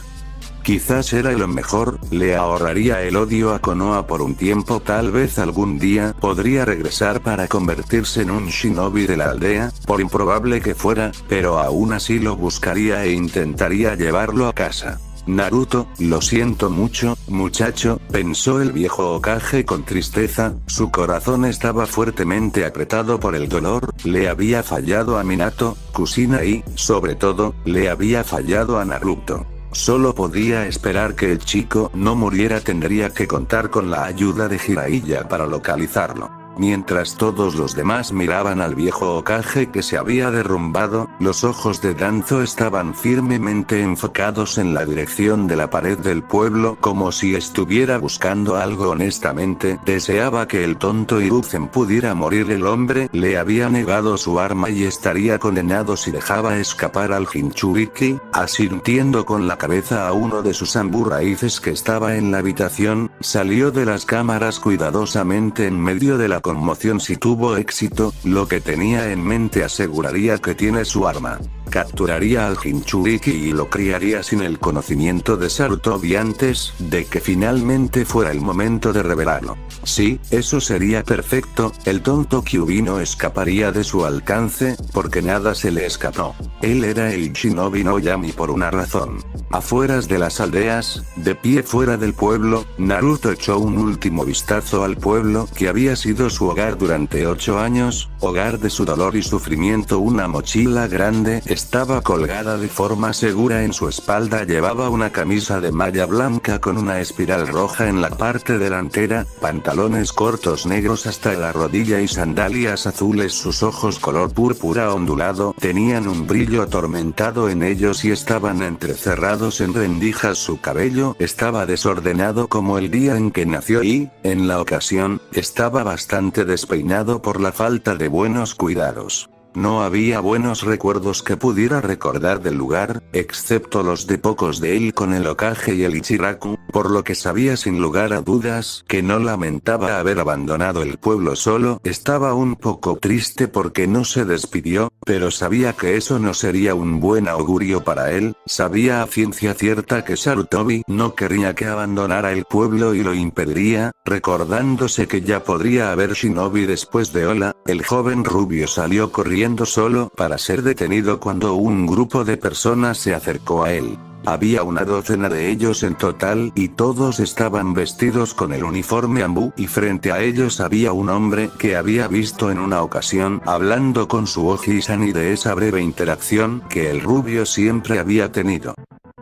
Quizás era lo mejor, le ahorraría el odio a Konoha por un tiempo. Tal vez algún día podría regresar para convertirse en un shinobi de la aldea, por improbable que fuera, pero aún así lo buscaría e intentaría llevarlo a casa. Naruto, lo siento mucho, muchacho, pensó el viejo Hokage con tristeza, su corazón estaba fuertemente apretado por el dolor, le había fallado a Minato, Kushina y, sobre todo, le había fallado a Naruto. Solo podía esperar que el chico no muriera, tendría que contar con la ayuda de Jiraiya para localizarlo. Mientras todos los demás miraban al viejo Hokage que se había derrumbado, los ojos de Danzo estaban firmemente enfocados en la dirección de la pared del pueblo como si estuviera buscando algo honestamente. Deseaba que el tonto Hiruzen pudiera morir. El hombre le había negado su arma y estaría condenado si dejaba escapar al Jinchuriki. Asintiendo con la cabeza a uno de sus amburraíces que estaba en la habitación, salió de las cámaras cuidadosamente en medio de la conmoción. Si tuvo éxito, lo que tenía en mente aseguraría que tiene su arma. Capturaría al Jinchuriki y lo criaría sin el conocimiento de Sarutobi antes de que finalmente fuera el momento de revelarlo. Sí, eso sería perfecto, el tonto Kyuubi no escaparía de su alcance, porque nada se le escapó. Él era el Shinobi no Yami por una razón. Afueras de las aldeas, de pie fuera del pueblo, Naruto echó un último vistazo al pueblo que había sido su hogar durante 8 años, hogar de su dolor y sufrimiento. Una mochila grande estaba colgada de forma segura en su espalda, llevaba una camisa de malla blanca con una espiral roja en la parte delantera, pantalones cortos negros hasta la rodilla y sandalias azules. Sus ojos color púrpura ondulado tenían un brillo atormentado en ellos y estaban entrecerrados en rendijas. Su cabello estaba desordenado como el día en que nació y, en la ocasión, estaba bastante despeinado por la falta de buenos cuidados. No había buenos recuerdos que pudiera recordar del lugar, excepto los de pocos de él con el Hokage y el Ichiraku, por lo que sabía sin lugar a dudas que no lamentaba haber abandonado el pueblo solo. Estaba un poco triste porque no se despidió, pero sabía que eso no sería un buen augurio para él. Sabía a ciencia cierta que Sarutobi no quería que abandonara el pueblo y lo impediría, recordándose que ya podría haber shinobi después de Ola. El joven rubio salió corriendo solo para ser detenido cuando un grupo de personas se acercó a él. Había una docena de ellos en total y todos estaban vestidos con el uniforme Anbu y frente a ellos había un hombre que había visto en una ocasión hablando con su Oji-san y de esa breve interacción que el rubio siempre había tenido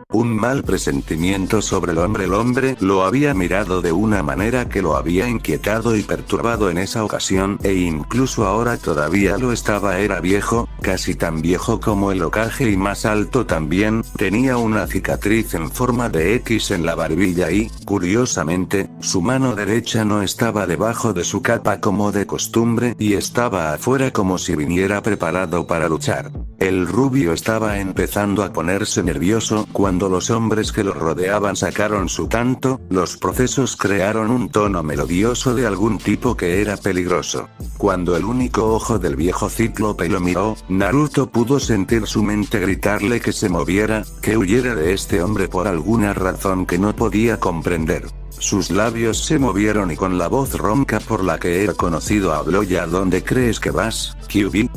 un mal presentimiento sobre el hombre. El hombre lo había mirado de una manera que lo había inquietado y perturbado en esa ocasión, e incluso ahora todavía lo estaba. Era viejo, casi tan viejo como el Hokage y más alto también, tenía una cicatriz en forma de X en la barbilla y, curiosamente, su mano derecha no estaba debajo de su capa como de costumbre y estaba afuera como si viniera preparado para luchar. El rubio estaba empezando a ponerse nervioso cuando los hombres que lo rodeaban sacaron su canto. Los procesos crearon un tono melodioso de algún tipo que era peligroso. Cuando el único ojo del viejo cíclope lo miró, Naruto pudo sentir su mente gritarle que se moviera, que huyera de este hombre por alguna razón que no podía comprender. Sus labios se movieron y con la voz ronca por la que era conocido habló: ¿Ya dónde crees que vas, Kyuubi?